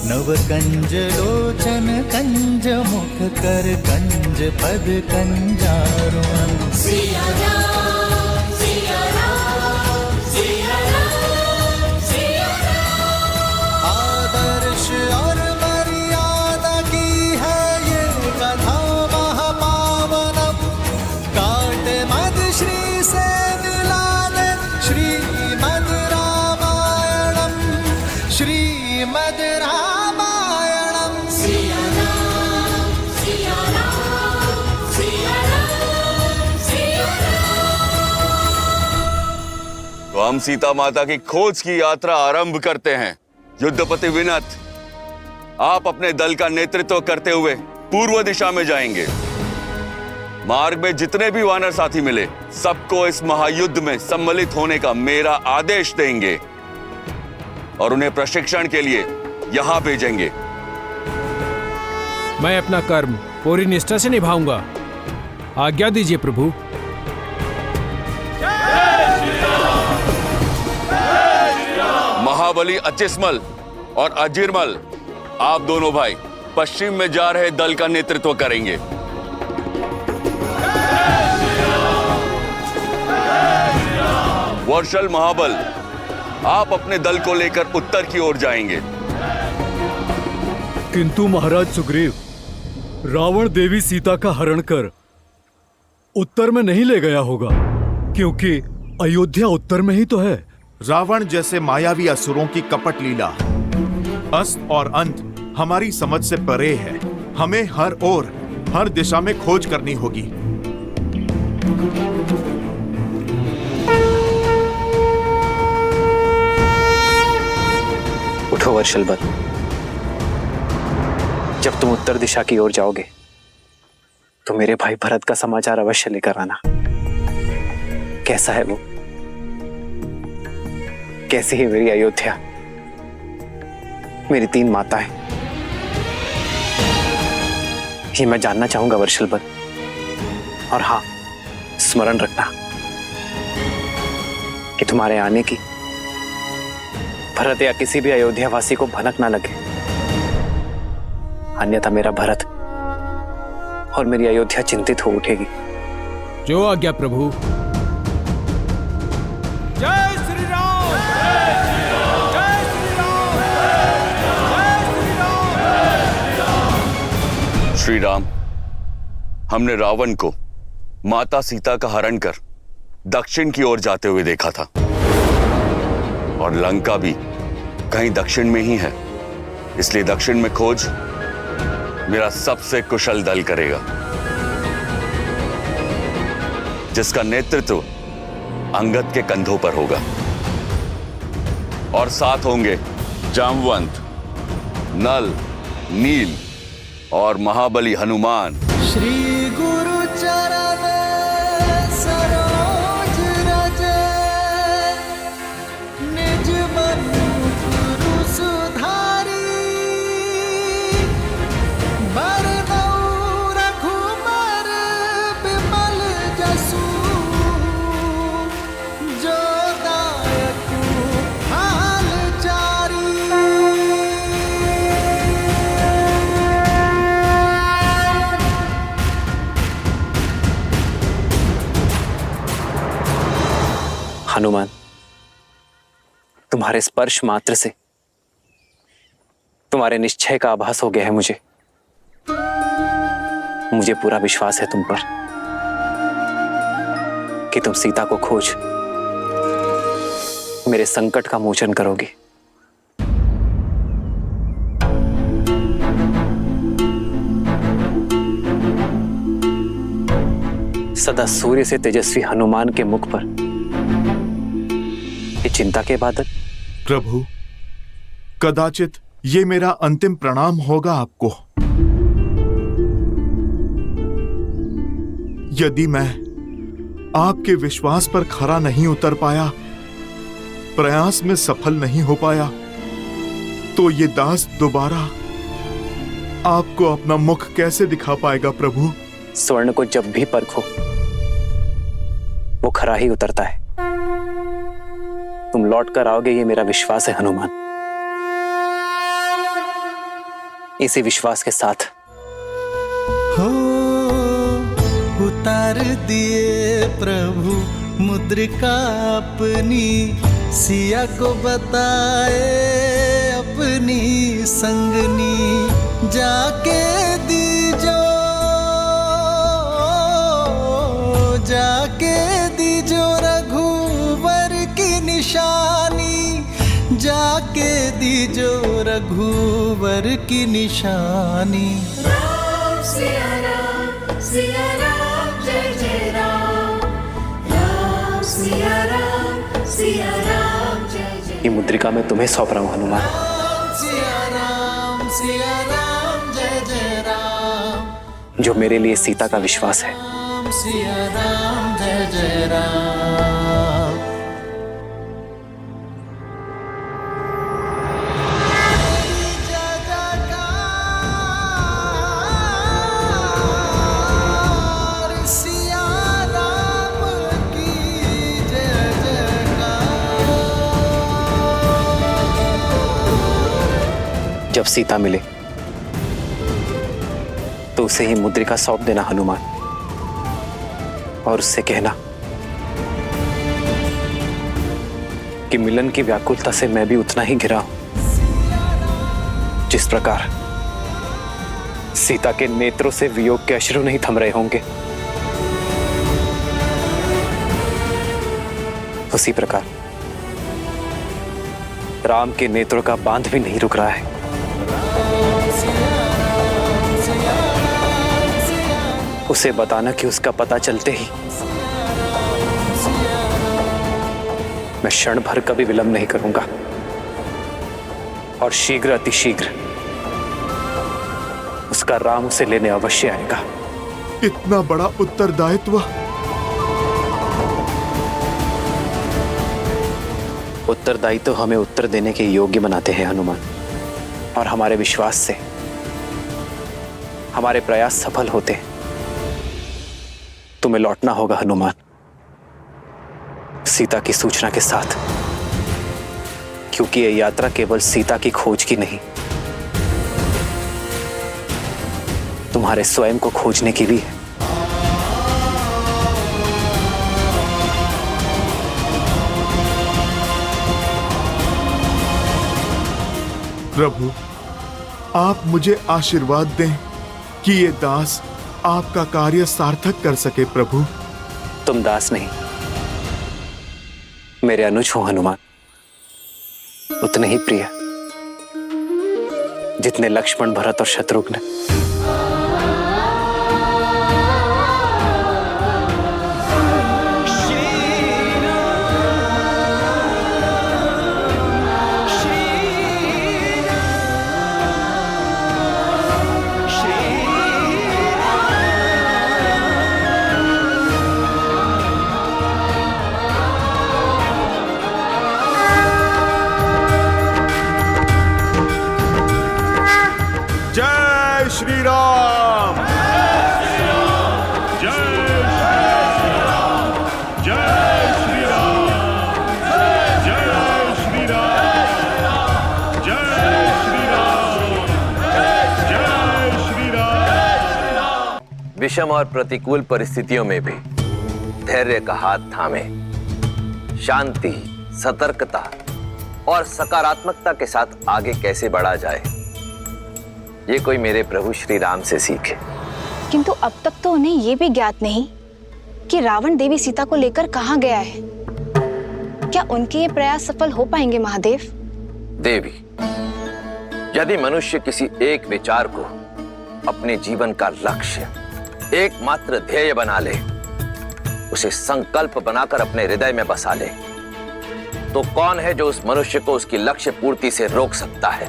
नव कंज लोचन कंज मुख कर कंज पद कंजारुणम। सिया राम, सिया राम, सिया राम, सिया राम। आदर्श और मर्यादा की है ये कथा महापावनम। काट मद श्री से मिला दे श्रीमद् रामायणम। श्रीमद् रामायणम। सिया राम, सिया राम, सिया राम, सिया राम। तो हम सीता माता की खोज की यात्रा आरंभ करते हैं। युद्धपति विनत, आप अपने दल का नेतृत्व करते हुए पूर्व दिशा में जाएंगे। मार्ग में जितने भी वानर साथी मिले, सबको इस महायुद्ध में सम्मिलित होने का मेरा आदेश देंगे और उन्हें प्रशिक्षण के लिए यहां भेजेंगे। मैं अपना कर्म पूरी निष्ठा से निभाऊंगा। आज्ञा दीजिए प्रभु। महाबली अचिस्मल और अजिरमल, आप दोनों भाई पश्चिम में जा रहे दल का नेतृत्व करेंगे। वर्षल महाबल, आप अपने दल को लेकर उत्तर की ओर जाएंगे। किंतु महाराज सुग्रीव, रावण देवी सीता का हरण कर उत्तर में नहीं ले गया होगा, क्योंकि अयोध्या उत्तर में ही तो है। रावण जैसे मायावी असुरों की कपट लीला, अस्त और अंत हमारी समझ से परे है। हमें हर ओर, हर दिशा में खोज करनी होगी। उठो वर्षलबल, जब तुम उत्तर दिशा की ओर जाओगे तो मेरे भाई भरत का समाचार अवश्य लेकर आना। कैसा है वो, कैसी है मेरी अयोध्या, मेरी 3 माताएं, ये मैं जानना चाहूंगा वर्षलबल। और हाँ, स्मरण रखना कि तुम्हारे आने की भरत या किसी भी अयोध्या वासी को भनक ना लगे, अन्यथा मेरा भरत और मेरी अयोध्या चिंतित हो उठेगी। जो आज्ञा प्रभु। जय श्री राम। जय श्री राम। जय श्री राम। जय श्री राम। श्री राम, हमने रावण को माता सीता का हरण कर दक्षिण की ओर जाते हुए देखा था, और लंका भी कहीं दक्षिण में ही है। इसलिए दक्षिण में खोज मेरा सबसे कुशल दल करेगा, जिसका नेतृत्व अंगद के कंधों पर होगा और साथ होंगे जामवंत, नल, नील और महाबली हनुमान। श्री गुरु चरण सरोज रज, निज मन गुरु सुधारी, बरनउँ रघुबर बिमल जसु, जो दायकु हाल चारी। हनुमान, तुम्हारे स्पर्श मात्र से तुम्हारे निश्चय का आभास हो गया है मुझे। मुझे पूरा विश्वास है तुम पर कि तुम सीता को खोज मेरे संकट का मोचन करोगे। सदा सूर्य से तेजस्वी हनुमान के मुख पर ये चिंता के बादल। प्रभु, कदाचित ये मेरा अंतिम प्रणाम होगा आपको। यदि मैं आपके विश्वास पर खरा नहीं उतर पाया, प्रयास में सफल नहीं हो पाया, तो ये दास दोबारा आपको अपना मुख कैसे दिखा पाएगा प्रभु? स्वर्ण को जब भी परखो वो खरा ही उतरता है। तुम लौट कर आओगे, ये मेरा विश्वास है हनुमान। इसी विश्वास के साथ हो उतार दिए प्रभु मुद्रिका अपनी, सिया को बताए अपनी संगनी, जाके दीजो रघुवर की निशानी, जाके दीजो रघुवर की निशानी। राम सिया राम, सिया राम जय जय राम, राम सिया राम, सिया राम जय जय। ये मुद्रिका मैं तुम्हें सौंप रहा हूं हनुमान। सिया राम, सिया राम जय जय राम, जो मेरे लिए सीता का विश्वास है। सिया राम जय जय राम। सिया राम की जय जयकार। जब सीता मिले तो उसे ही मुद्रिका सौंप देना हनुमान, और उससे कहना कि मिलन की व्याकुलता से मैं भी उतना ही घिरा हूं जिस प्रकार सीता के नेत्रों से वियोग के अश्रु नहीं थम रहे होंगे। उसी प्रकार राम के नेत्रों का बांध भी नहीं रुक रहा है। उसे बताना कि उसका पता चलते ही मैं क्षण भर का भी विलंब नहीं करूंगा, और शीघ्र अतिशीघ्र उसका राम उसे लेने अवश्य आएगा। इतना बड़ा उत्तरदायित्व? उत्तरदायित्व तो हमें उत्तर देने के योग्य बनाते हैं हनुमान, और हमारे विश्वास से हमारे प्रयास सफल होते हैं। तुम्हें लौटना होगा हनुमान, सीता की सूचना के साथ, क्योंकि यह यात्रा केवल सीता की खोज की नहीं, तुम्हारे स्वयं को खोजने की भी है। प्रभु, आप मुझे आशीर्वाद दें कि ये दास आपका कार्य सार्थक कर सके। प्रभु, तुम दास नहीं, मेरे अनुज हो हनुमान, उतने ही प्रिय जितने लक्ष्मण, भरत और शत्रुघ्न। श्री राम विषम और प्रतिकूल परिस्थितियों में भी धैर्य का हाथ थामे शांति, सतर्कता और सकारात्मकता के साथ आगे कैसे बढ़ा जाए, ये कोई मेरे प्रभु श्री राम से सीखे। किंतु अब तक तो उन्हें ये भी ज्ञात नहीं कि रावण देवी सीता को लेकर कहाँ गया है। क्या उनके ये प्रयास सफल हो पाएंगे महादेव? देवी, यदि मनुष्य किसी एक विचार को अपने जीवन का लक्ष्य, एकमात्र ध्येय बना ले, उसे संकल्प बनाकर अपने हृदय में बसा ले, तो कौन है जो उस मनुष्य को उसकी लक्ष्य पूर्ति से रोक सकता है?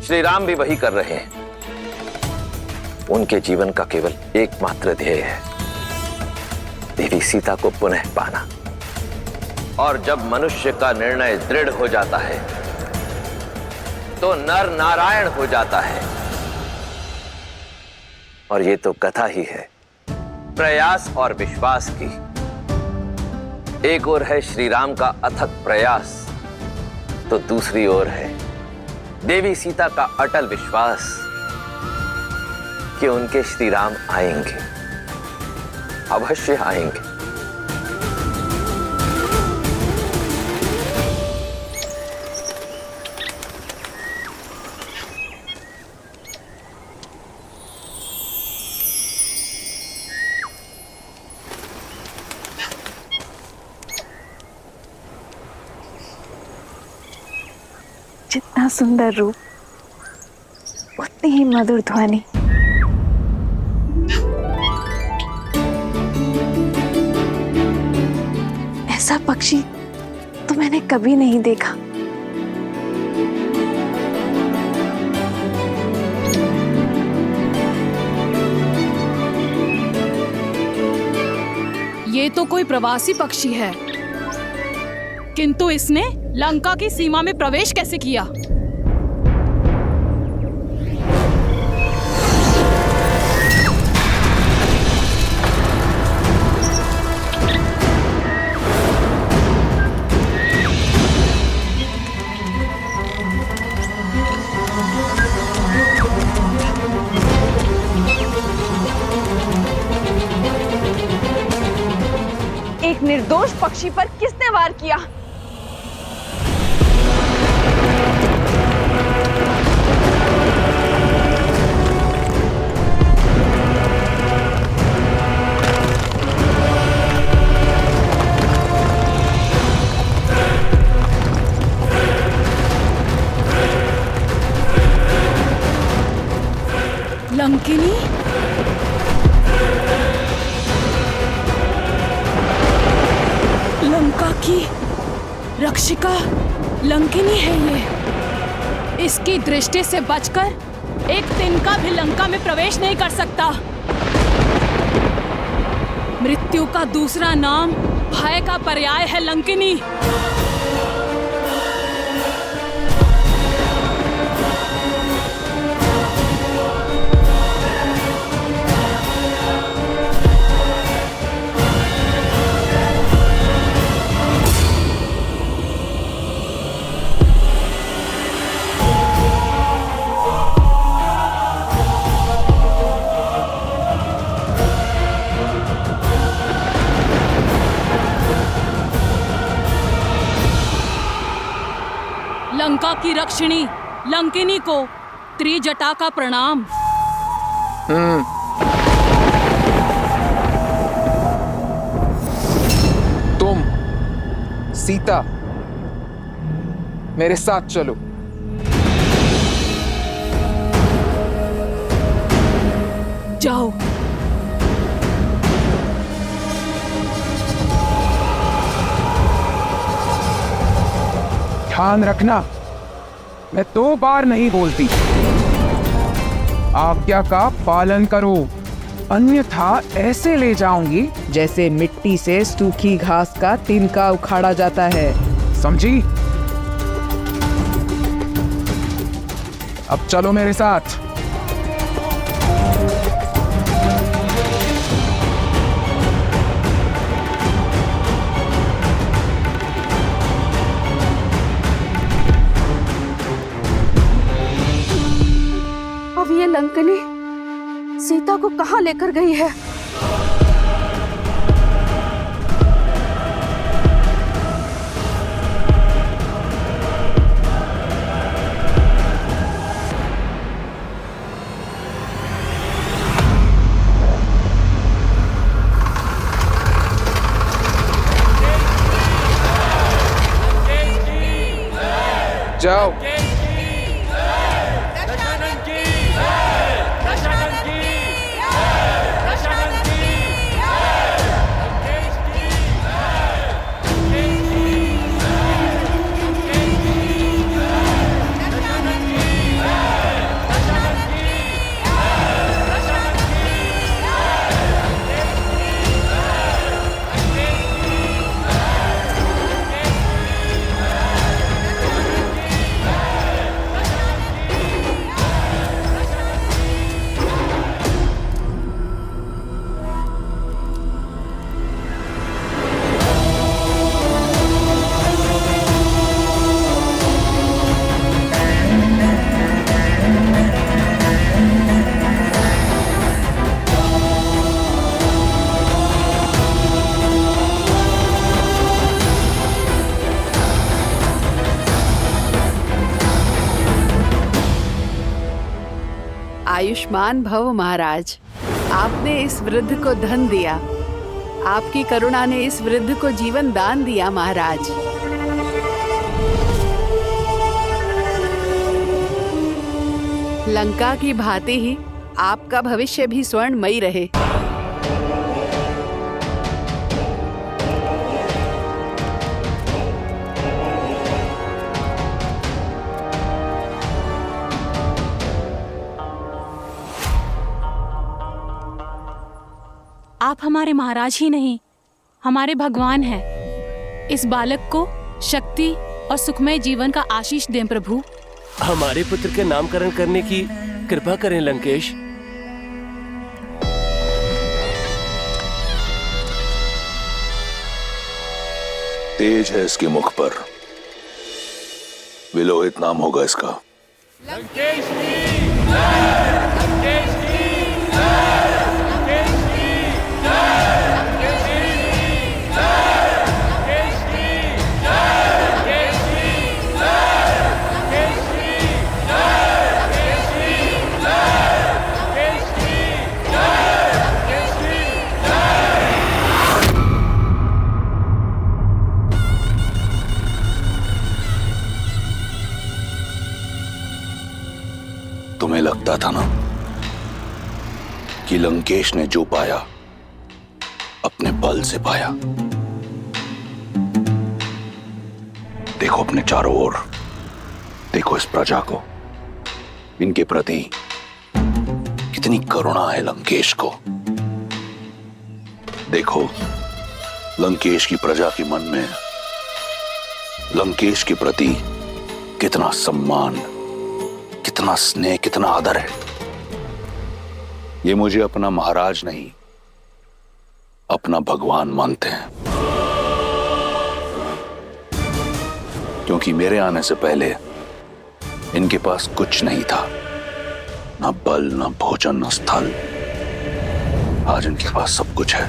श्री राम भी वही कर रहे हैं। उनके जीवन का केवल एकमात्र ध्येय है देवी सीता को पुनः पाना। और जब मनुष्य का निर्णय दृढ़ हो जाता है तो नर नारायण हो जाता है। और ये तो कथा ही है प्रयास और विश्वास की। एक ओर है श्री राम का अथक प्रयास, तो दूसरी ओर है देवी सीता का अटल विश्वास कि उनके श्री राम आएंगे, अवश्य आएंगे। जितना सुंदर रूप उतनी ही मधुर ध्वनि। ऐसा पक्षी तो मैंने कभी नहीं देखा। ये तो कोई प्रवासी पक्षी है, किंतु इसने लंका की सीमा में प्रवेश कैसे किया? एक निर्दोष पक्षी पर किसने वार किया? लंकिनी? लंका की रक्षिका लंकिनी है ये। इसकी दृष्टि से बचकर एक तिनका भी लंका में प्रवेश नहीं कर सकता। मृत्यु का दूसरा नाम भय का पर्याय है लंकिनी। लंका की रक्षिणी लंकिनी को त्रिजटा का प्रणाम। तुम सीता मेरे साथ चलो। जाओ। ध्यान रखना, मैं 2 बार नहीं बोलती। आज्ञा का पालन करो, अन्यथा ऐसे ले जाऊंगी जैसे मिट्टी से सूखी घास का तिनका उखाड़ा जाता है। समझी? अब चलो मेरे साथ। अब ये लंकिनी सीता को कहाँ लेकर गई है? जाओ। आयुष्मान भव महाराज, आपने इस वृद्ध को धन दिया। आपकी करुणा ने इस वृद्ध को जीवन दान दिया महाराज। लंका की भांति ही आपका भविष्य भी स्वर्णमयी रहे। आप हमारे महाराज ही नहीं, हमारे भगवान हैं। इस बालक को शक्ति और सुखमय जीवन का आशीष दें प्रभु। हमारे पुत्र के नामकरण करने की कृपा करें लंकेश। तेज है इसके मुख पर, विलोहित नाम होगा इसका। लंकेश की जय! लंकेश की जय! लंकेश की जय! लंकेश की जय! लंकेश की जय! लंकेश की जय! लंकेश की जय! लंकेश की जय! लंकेश की जय! लंकेश की जय! तुम्हें लगता था ना कि लंकेश ने जो पाया अपने बल से पाया। देखो अपने चारों ओर, देखो इस प्रजा को, इनके प्रति कितनी करुणा है लंकेश को। देखो लंकेश की प्रजा के मन में लंकेश के प्रति कितना सम्मान, कितना स्नेह, कितना आदर है। ये मुझे अपना महाराज नहीं, अपना भगवान मानते हैं। क्योंकि मेरे आने से पहले इनके पास कुछ नहीं था, ना बल, ना भोजन, ना स्थल। आज इनके पास सब कुछ है।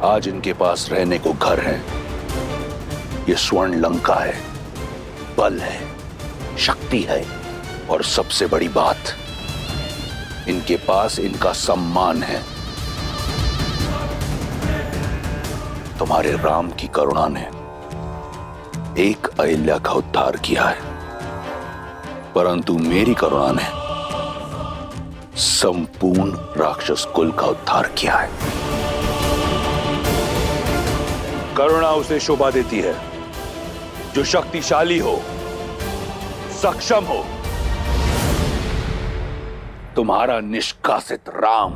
आज इनके पास रहने को घर है, ये स्वर्ण लंका है, बल है, शक्ति है, और सबसे बड़ी बात, इनके पास इनका सम्मान है। तुम्हारे राम की करुणा ने एक अहिल्या का उद्धार किया है, परंतु मेरी करुणा ने संपूर्ण राक्षस कुल का उद्धार किया है। करुणा उसे शोभा देती है जो शक्तिशाली हो, सक्षम हो। तुम्हारा निष्कासित राम,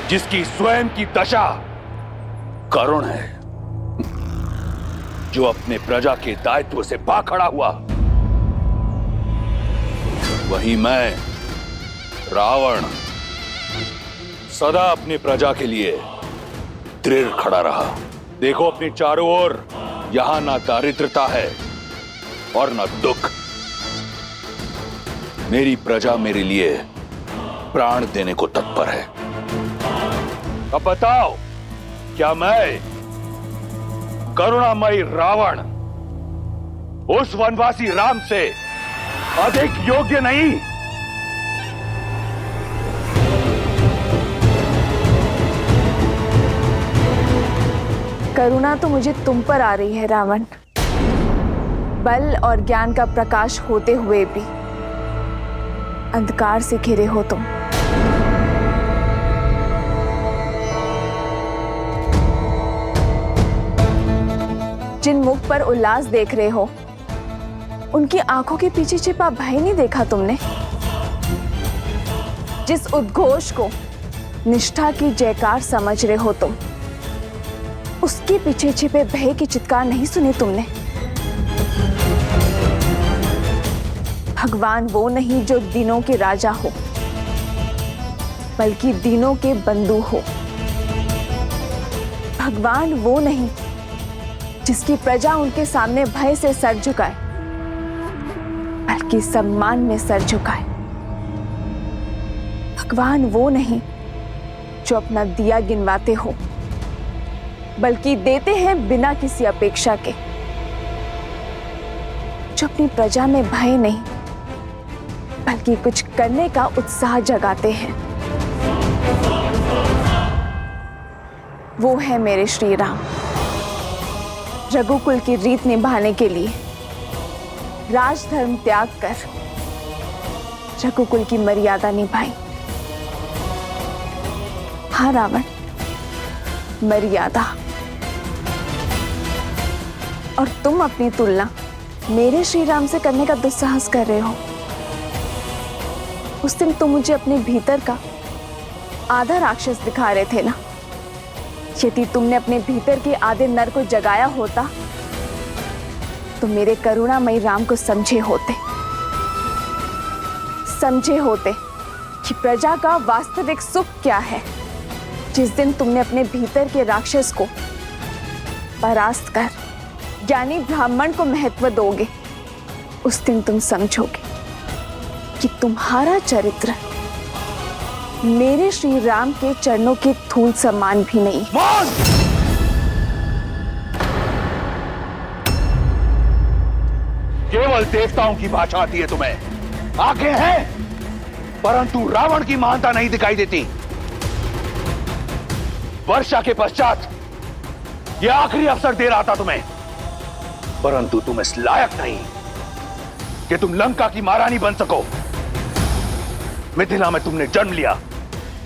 जिसकी स्वयं की दशा करुण है, जो अपने प्रजा के दायित्व से भाग खड़ा हुआ, वहीं मैं रावण सदा अपनी प्रजा के लिए दृढ़ खड़ा रहा। देखो अपने चारों ओर, यहां ना दारिद्रता है और ना दुख। मेरी प्रजा मेरे लिए प्राण देने को तत्पर है। अब बताओ, क्या मैं करुणामयी रावण उस वनवासी राम से अधिक योग्य नहीं? करुणा तो मुझे तुम पर आ रही है रावण। बल और ज्ञान का प्रकाश होते हुए भी अंधकार से घिरे हो तुम। जिन मुख पर उल्लास देख रहे हो, उनकी आंखों के पीछे छिपा भय नहीं देखा तुमने? जिस उद्घोष को निष्ठा की जयकार समझ रहे हो तुम, उसके पीछे छिपे भय की चित्कार नहीं सुने तुमने? भगवान वो नहीं जो दिनों के राजा हो, बल्कि दिनों के बंधु हो। भगवान वो नहीं जिसकी प्रजा उनके सामने भय से सर झुकाए, बल्कि सम्मान में सर झुकाए। भगवान वो नहीं जो अपना दिया गिनवाते हो, बल्कि देते हैं बिना किसी अपेक्षा के। जो अपनी प्रजा में भय नहीं, बल्कि कुछ करने का उत्साह जगाते हैं, वो है मेरे श्री राम। रघुकुल की रीत निभाने के लिए राजधर्म त्याग कर रघुकुल की मर्यादा निभाई। हाँ रावण, मर्यादा। और तुम अपनी तुलना मेरे श्री राम से करने का दुस्साहस कर रहे हो। उस दिन तुम मुझे अपने भीतर का आधा राक्षस दिखा रहे थे ना। यदि तुमने अपने भीतर के आधे नर को जगाया होता तो मेरे करुणामयी राम को समझे होते कि प्रजा का वास्तविक सुख क्या है। जिस दिन तुमने अपने भीतर के राक्षस को परास्त कर ज्ञानी ब्राह्मण को महत्व दोगे, उस दिन तुम समझोगे कि तुम्हारा चरित्र मेरे श्री राम के चरणों के धूल समान भी नहीं। केवल देवताओं की भाषा आती है तुम्हें। आंखें हैं, परंतु रावण की महानता नहीं दिखाई देती। वर्षा के पश्चात यह आखिरी अवसर दे रहा था तुम्हें, परंतु तुम इस लायक नहीं कि तुम लंका की महारानी बन सको। मिथिला में तुमने जन्म लिया,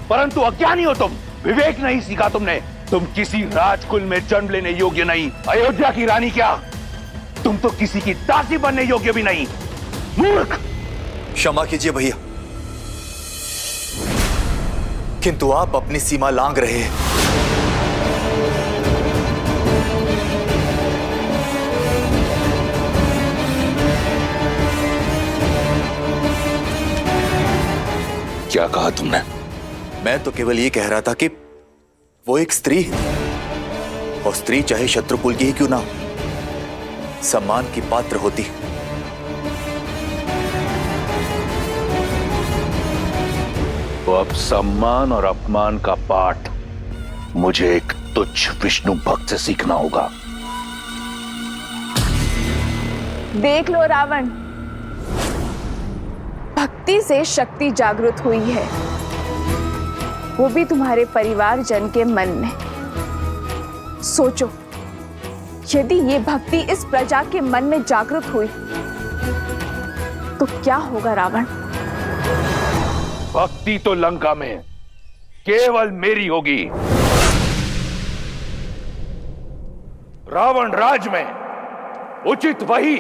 परंतु अज्ञानी हो तुम। विवेक नहीं सीखा तुमने। तुम किसी राजकुल में जन्म लेने योग्य नहीं। अयोध्या की रानी क्या, तुम तो किसी की दासी बनने योग्य भी नहीं। मूर्ख! क्षमा कीजिए भैया, किंतु आप अपनी सीमा लांघ रहे हैं। क्या कहा तुमने? मैं तो केवल ये कह रहा था कि वो एक स्त्री है, और स्त्री चाहे शत्रुकुल की ही क्यों ना हो, सम्मान की पात्र होती है। तो अब सम्मान और अपमान का पाठ मुझे एक तुच्छ विष्णु भक्त से सीखना होगा। देख लो रावण, भक्ति से शक्ति जागृत हुई है, वो भी तुम्हारे परिवारजन के मन में। सोचो, यदि ये भक्ति इस प्रजा के मन में जागृत हुई तो क्या होगा रावण? भक्ति तो लंका में केवल मेरी होगी। रावण राज में उचित वही,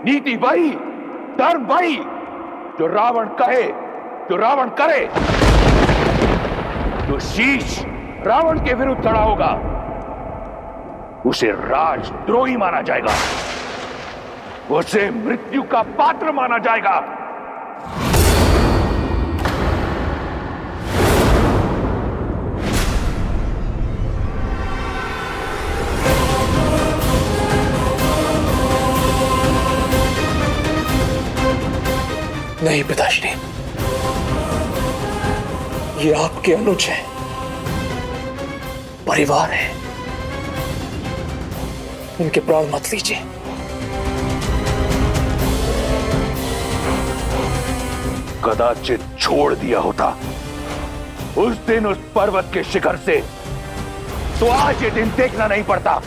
नीति वही, धर्म वही जो रावण कहे, जो रावण करे। जो शीश रावण के विरुद्ध खड़ा होगा उसे राजद्रोही माना जाएगा, उसे मृत्यु का पात्र माना जाएगा। नहीं पिताश्री, ये आपके अनुज हैं, परिवार है, इनके प्राण मत लीजिए। कदाचित छोड़ दिया होता उस दिन उस पर्वत के शिखर से, तो आज ये दिन देखना नहीं पड़ता।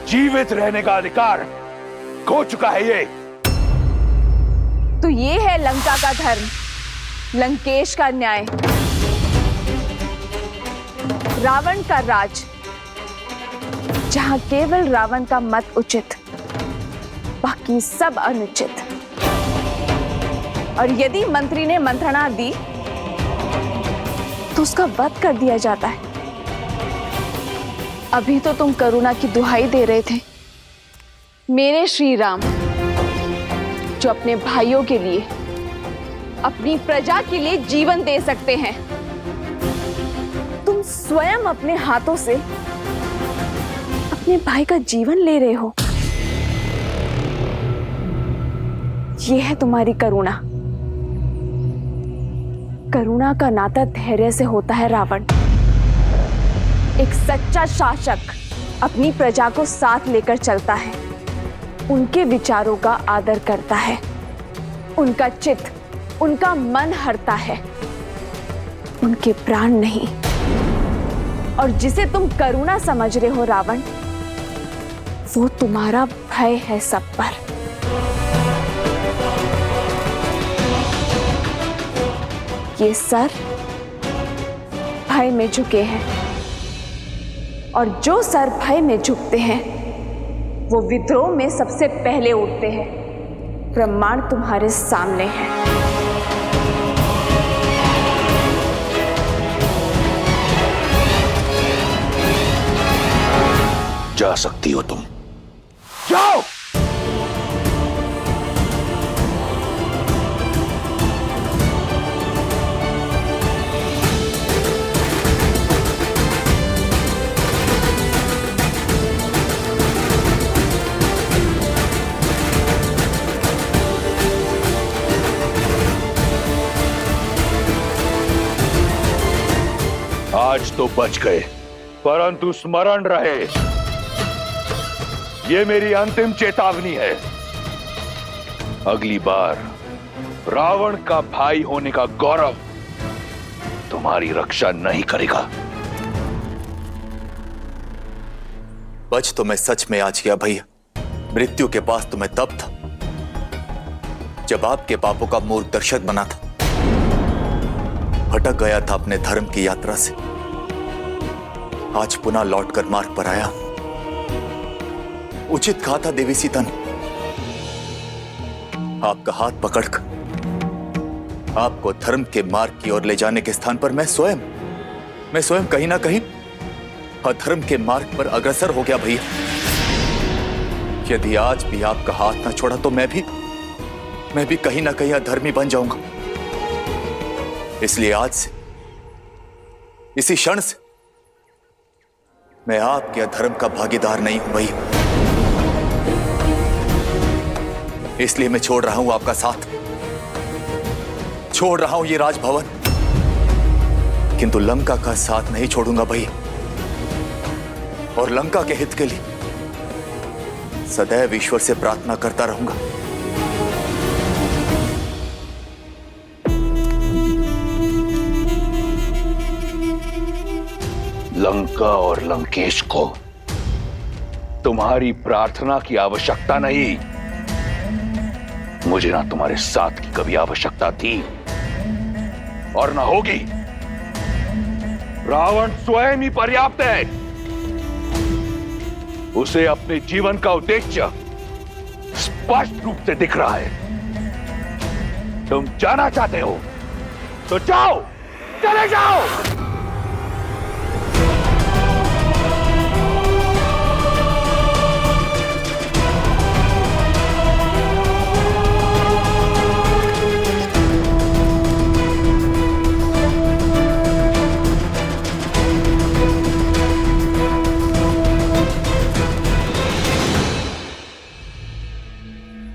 जीवित रहने का अधिकार खो चुका है ये। तो ये है लंका का धर्म, लंकेश का न्याय, रावण का राज, जहां केवल रावण का मत उचित, बाकी सब अनुचित। और यदि मंत्री ने मंत्रणा दी तो उसका वध कर दिया जाता है। अभी तो तुम करुणा की दुहाई दे रहे थे, मेरे श्री राम, जो अपने भाइयों के लिए, अपनी प्रजा के लिए जीवन दे सकते हैं। तुम स्वयं अपने हाथों से अपने भाई का जीवन ले रहे हो। यह है तुम्हारी करुणा। करुणा का नाता धैर्य से होता है रावण। एक सच्चा शासक अपनी प्रजा को साथ लेकर चलता है, उनके विचारों का आदर करता है, उनका चित्त, उनका मन हरता है, उनके प्राण नहीं। और जिसे तुम करुणा समझ रहे हो रावण, वो तुम्हारा भय है सब पर। ये सर भय में झुके हैं, और जो सर भय में झुकते हैं वो विद्रोह में सबसे पहले उठते हैं। प्रमाण तुम्हारे सामने है। जा सकती हो तुम, जाओ। आज तो बच गए, परंतु स्मरण रहे, ये मेरी अंतिम चेतावनी है। अगली बार रावण का भाई होने का गौरव तुम्हारी रक्षा नहीं करेगा। बच तो मैं सच में आज गया भैया। मृत्यु के पास तो मैं तब था जब आपके पापों का मूर्ख दर्शक बना था। भटक गया था अपने धर्म की यात्रा से, आज पुनः लौटकर मार्ग पर आया। उचित कहा था देवी सीता ने। आपका हाथ पकड़कर आपको धर्म के मार्ग की ओर ले जाने के स्थान पर मैं स्वयं कहीं ना कहीं अधर्म के मार्ग पर अग्रसर हो गया भैया। यदि आज भी आपका हाथ ना छोड़ा तो मैं भी कहीं ना कहीं अधर्मी बन जाऊंगा। इसलिए आज से, इसी क्षण से मैं आपके अधर्म का भागीदार नहीं हूं भैया। इसलिए मैं छोड़ रहा हूं आपका साथ, छोड़ रहा हूं ये राजभवन, किंतु लंका का साथ नहीं छोड़ूंगा भैया। और लंका के हित के लिए सदैव ईश्वर से प्रार्थना करता रहूंगा। लंका और लंकेश को तुम्हारी प्रार्थना की आवश्यकता नहीं, मुझे ना तुम्हारे साथ की कभी आवश्यकता थी और ना होगी। रावण स्वयं ही पर्याप्त है। उसे अपने जीवन का उद्देश्य स्पष्ट रूप से दिख रहा है। तुम जाना चाहते हो तो जाओ, चले जाओ।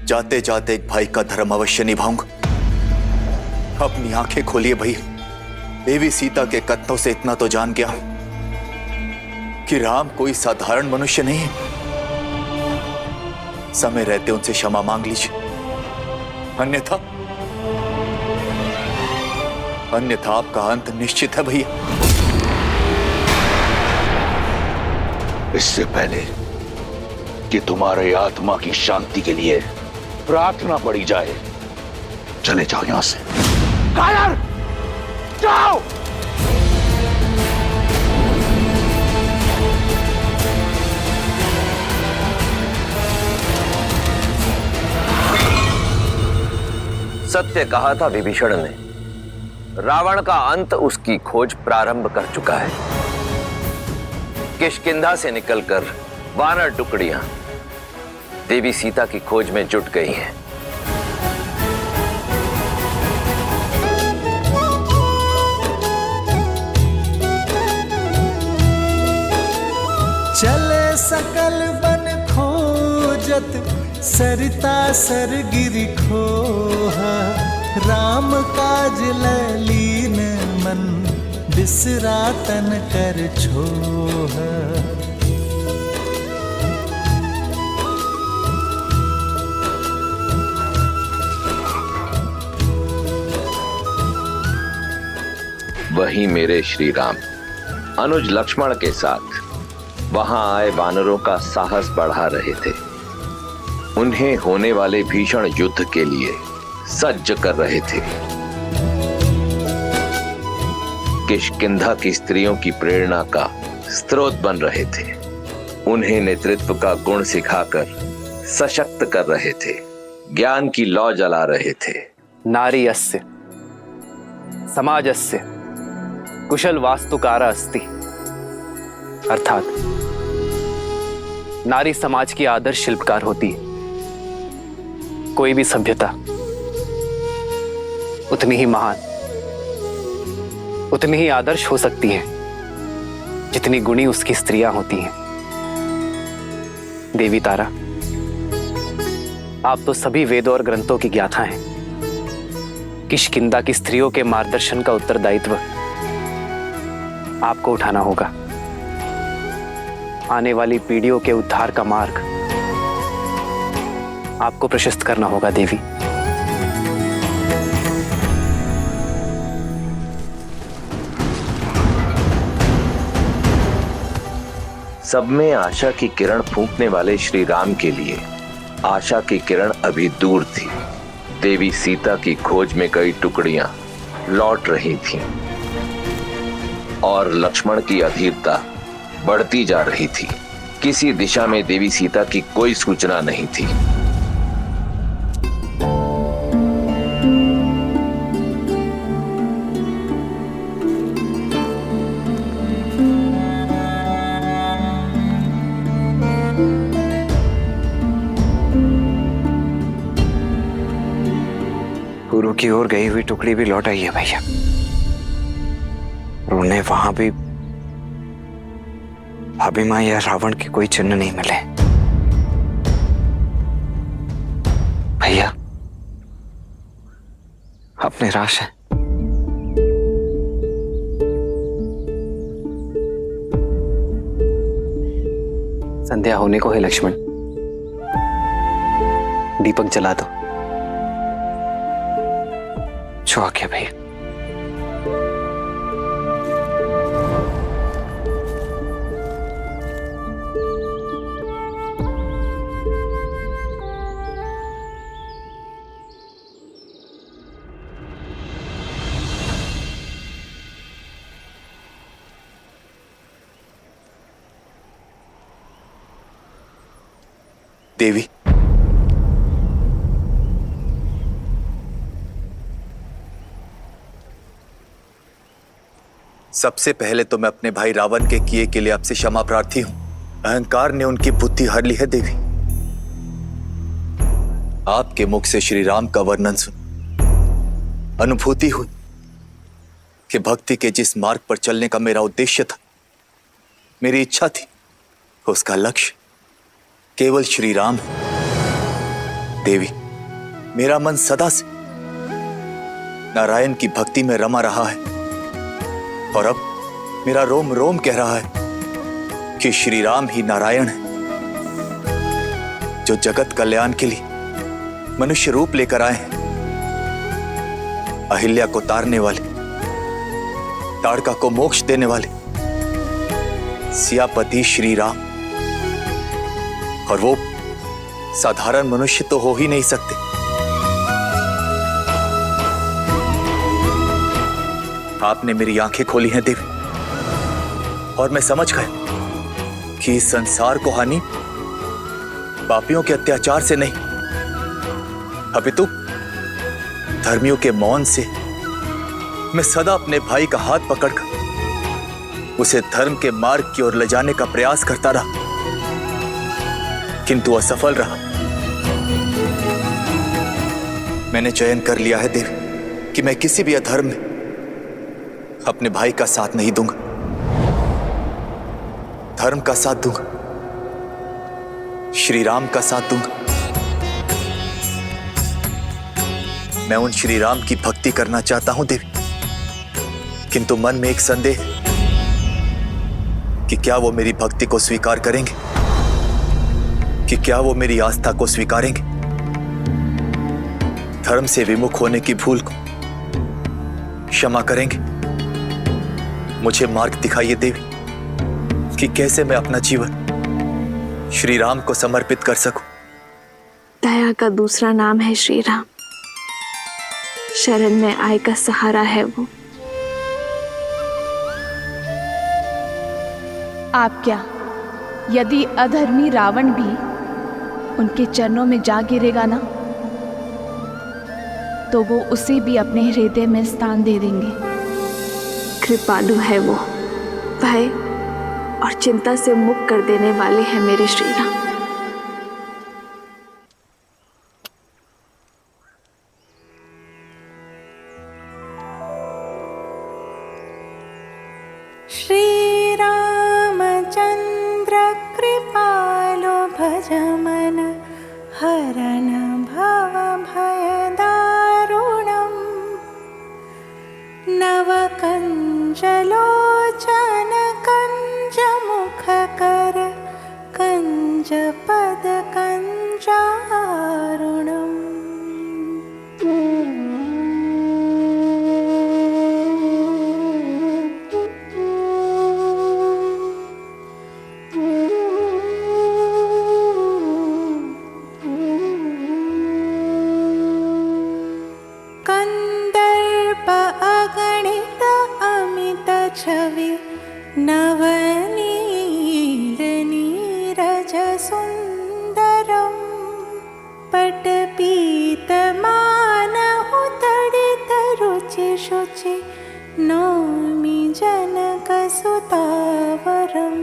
जाते जाते एक भाई का धर्म अवश्य निभाऊंगा। अपनी आंखें खोलिए भैया, देवी सीता के कथनों से इतना तो जान गया हूं कि राम कोई साधारण मनुष्य नहीं है। समय रहते उनसे क्षमा मांग लीजिए, अन्यथा आपका अंत निश्चित है भैया। इससे पहले कि तुम्हारे आत्मा की शांति के लिए प्रार्थना पड़ी जाए, चले जाओ यहां से। कायर, जाओ। सत्य कहा था विभीषण ने, रावण का अंत उसकी खोज प्रारंभ कर चुका है। किष्किंधा से निकलकर वानर टुकड़ियां देवी सीता की खोज में जुट गई हैं। चले सकल बन खोजत, सरिता सर गिरि खोहा, राम काज ललीन मन, बिसरा तन कर छोहा। वहीं मेरे श्री राम अनुज लक्ष्मण के साथ वहां आए वानरों का साहस बढ़ा रहे थे। उन्हें होने वाले भीषण युद्ध के लिए सज्ज कर रहे थे। किष्किंधा की स्त्रियों की प्रेरणा का स्रोत बन रहे थे। उन्हें नेतृत्व का गुण सिखाकर सशक्त कर रहे थे, ज्ञान की लौ जला रहे थे। नारी अस्य समाजस्य कुशल वास्तुकारा अस्ति, अर्थात नारी समाज की आदर्श शिल्पकार होती है। कोई भी सभ्यता उतनी ही महान, उतनी ही आदर्श हो सकती है जितनी गुणी उसकी स्त्रियां होती हैं। देवी तारा, आप तो सभी वेदों और ग्रंथों की ज्ञाता हैं। किष्किंधा की स्त्रियों के मार्गदर्शन का उत्तरदायित्व आपको उठाना होगा। आने वाली पीढ़ियों के उद्धार का मार्ग आपको प्रशस्त करना होगा देवी। सब में आशा की किरण फूंकने वाले श्री राम के लिए आशा की किरण अभी दूर थी। देवी सीता की खोज में कई टुकड़ियां लौट रही थीं और लक्ष्मण की अधीरता बढ़ती जा रही थी। किसी दिशा में देवी सीता की कोई सूचना नहीं थी। गुरु की ओर गई हुई टुकड़ी भी लौट आई है भैया, और उन्हें वहां भी भाभी मां या रावण के कोई चिन्ह नहीं मिले। भैया आप निराश हैं? संध्या होने को है लक्ष्मण, दीपक जला दो। जो आ गया भैया। देवी, सबसे पहले तो मैं अपने भाई रावण के किए के लिए आपसे क्षमा प्रार्थी हूं। अहंकार ने उनकी बुद्धि हर ली है देवी। आपके मुख से श्री राम का वर्णन सुन अनुभूति हुई कि भक्ति के जिस मार्ग पर चलने का मेरा उद्देश्य था, मेरी इच्छा थी, उसका लक्ष्य केवल श्री राम है। देवी, मेरा मन सदा से नारायण की भक्ति में रमा रहा है और अब मेरा रोम रोम कह रहा है कि श्री राम ही नारायण है, जो जगत कल्याण के लिए मनुष्य रूप लेकर आए हैं। अहिल्या को तारने वाले, ताड़का को मोक्ष देने वाले सियापति श्री राम, और वो साधारण मनुष्य तो हो ही नहीं सकते। आपने मेरी आंखें खोली हैं देवी, और मैं समझ गया कि इस संसार को हानि पापियों के अत्याचार से नहीं, अपितु धर्मियों के मौन से मैं सदा अपने भाई का हाथ पकड़कर उसे धर्म के मार्ग की ओर ले जाने का प्रयास करता रहा, किंतु असफल रहा। मैंने चयन कर लिया है देवी कि मैं किसी भी अधर्म में अपने भाई का साथ नहीं दूंगा, धर्म का साथ दूंगा, श्री राम का साथ दूंगा। मैं उन श्री राम की भक्ति करना चाहता हूं देवी, किंतु मन में एक संदेह कि क्या वो मेरी भक्ति को स्वीकार करेंगे, कि क्या वो मेरी आस्था को स्वीकारेंगे। धर्म से विमुख होने की भूल को क्षमा करेंगे। मुझे मार्ग दिखाइए देवी कि कैसे मैं अपना जीवन श्री राम को समर्पित कर सकूं। दया का दूसरा नाम है श्री राम, शरण में आए का सहारा है वो। आप क्या, यदि अधर्मी रावण भी उनके चरणों में जा गिरेगा ना, तो वो उसे भी अपने हृदय में स्थान दे देंगे। कृपालु है वो, भय और चिंता से मुक्त कर देने वाले हैं मेरे श्री राम। श्री रामचंद्र कृपालो भज मन हरण भव भय दारुणम नव कंजलोचन कंज मुख कर कंज पद कंजारुणम। कंदर्प अगणित अमित छवि नवनील नीरज सुंदरम पटपीत मानहु तडित रुचि शुचि नौमि जनक सुतावरम।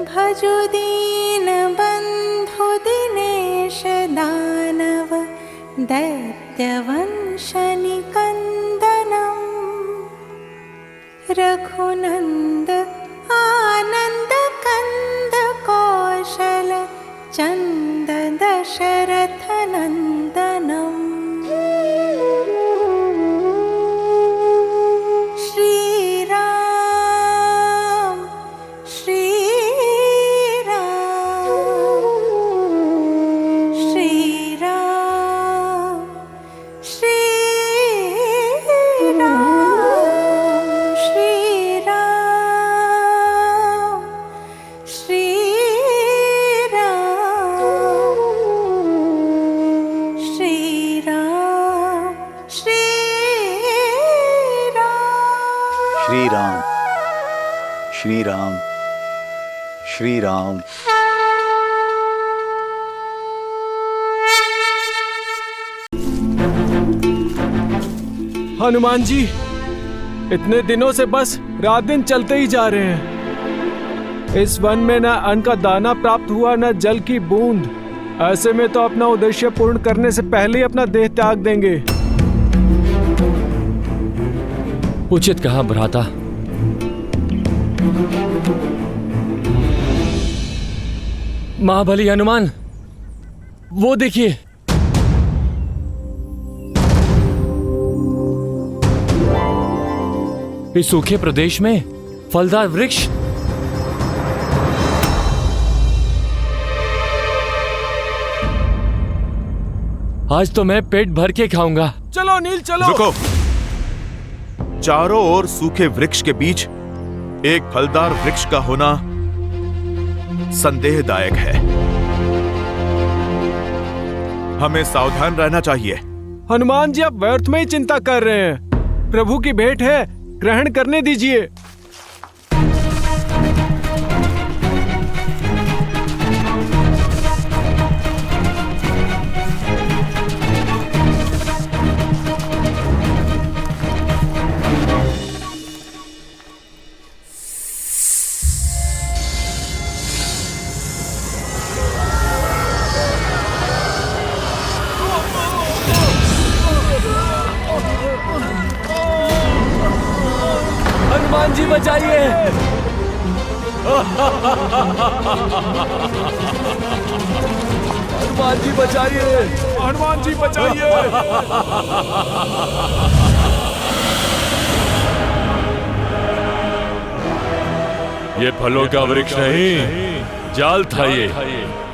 भजु दीन बंधु दिनेश दानव दैत्यवंश निकंदनम रघुनंद आनंद कंद कौशल चंद दशरथ नंदनम। श्री राम श्री श्री राम श्री राम। हनुमान जी, इतने दिनों से बस रात दिन चलते ही जा रहे हैं। इस वन में न अन्न का दाना प्राप्त हुआ, न जल की बूंद। ऐसे में तो अपना उद्देश्य पूर्ण करने से पहले ही अपना देह त्याग देंगे। उचित कहा भ्राता। महाबली हनुमान, वो देखिए, इस सूखे प्रदेश में फलदार वृक्ष। आज तो मैं पेट भर के खाऊंगा। चलो नील चलो। रुको। चारों ओर सूखे वृक्ष के बीच एक फलदार वृक्ष का होना संदेहदायक है। हमें सावधान रहना चाहिए। हनुमान जी, आप व्यर्थ में ही चिंता कर रहे हैं। प्रभु की भेंट है, ग्रहण करने दीजिए। हनुमान जी बचाइए। हनुमान जी बचाइए। हनुमान जी बचाइए। ये फलों का वृक्ष नहीं, जाल था ये,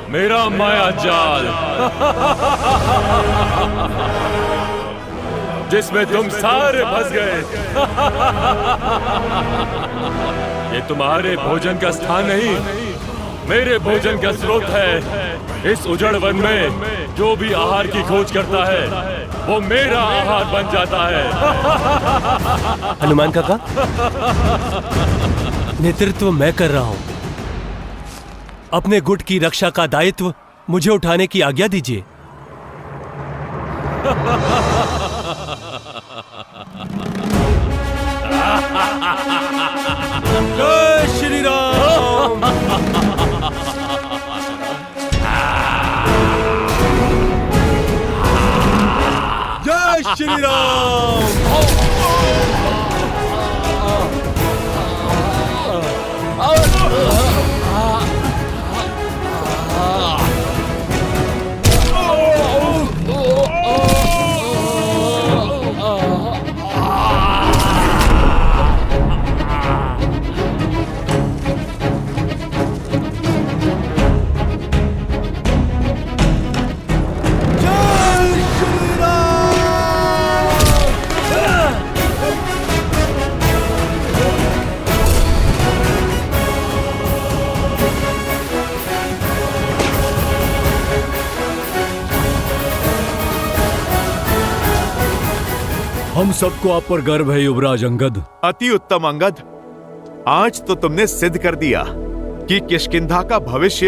मेरा माया जाल, जिसमें तुम सारे फंस गए। ये तुम्हारे भोजन का स्थान नहीं, मेरे भोजन का स्रोत है। इस उजड़ वन में जो भी आहार की खोज करता है वो मेरा आहार बन जाता है। हनुमान काका, नेतृत्व मैं कर रहा हूं। अपने गुट की रक्षा का दायित्व मुझे उठाने की आज्ञा दीजिए। जय श्री राम। जय श्री राम। हम सबको आप पर गर्व है युवराज अंगद। अति उत्तम अंगद, आज तो तुमने सिद्ध कर दिया कि किष्किंधा का भविष्य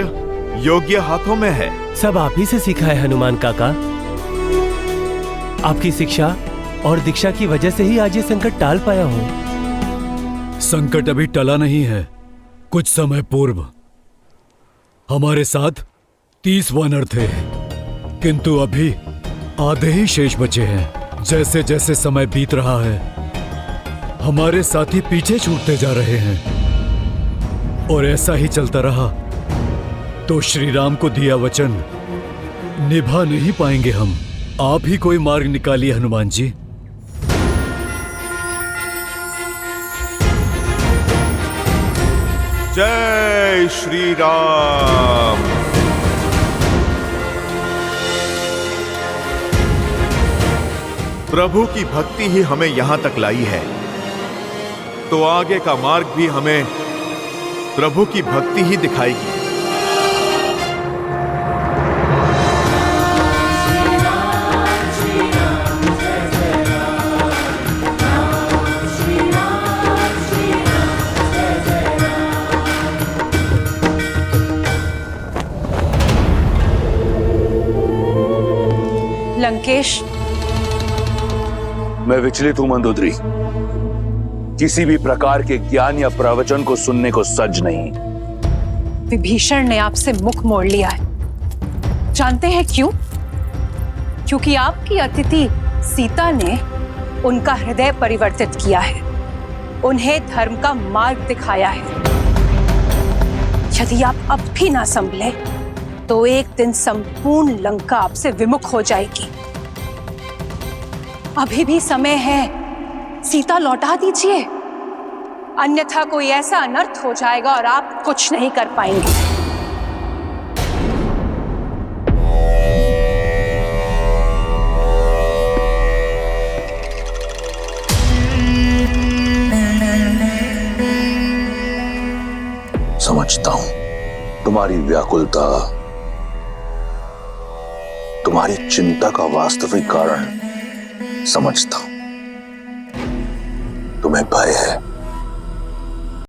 योग्य हाथों में है। सब आप ही से सीखा है हनुमान काका। आपकी शिक्षा और दीक्षा की वजह से ही आज ये संकट टाल पाया हूँ। संकट अभी टला नहीं है। कुछ समय पूर्व हमारे साथ 30 वानर थे, किंतु अभी आधे ही शेष बचे हैं। जैसे जैसे समय बीत रहा है हमारे साथी पीछे छूटते जा रहे हैं, और ऐसा ही चलता रहा तो श्री राम को दिया वचन निभा नहीं पाएंगे हम। आप ही कोई मार्ग निकालिए हनुमान जी। जय श्री राम। प्रभु की भक्ति ही हमें यहां तक लाई है, तो आगे का मार्ग भी हमें प्रभु की भक्ति ही दिखाएगी। लंकेश, मैं विचलित हूं मंदोदरी। किसी भी प्रकार के ज्ञान या प्रवचन को सुनने को सज नहीं। विभीषण ने आपसे मुख मोड़ लिया है। जानते हैं क्यों? क्योंकि आपकी अतिथि सीता ने उनका हृदय परिवर्तित किया है, उन्हें धर्म का मार्ग दिखाया है। यदि आप अब भी ना संभले तो एक दिन संपूर्ण लंका आपसे विमुख हो जाएगी। अभी भी समय है, सीता लौटा दीजिए, अन्यथा कोई ऐसा अनर्थ हो जाएगा और आप कुछ नहीं कर पाएंगे। समझता हूं तुम्हारी व्याकुलता, तुम्हारी चिंता का वास्तविक कारण समझता हूं। तुम्हें भय है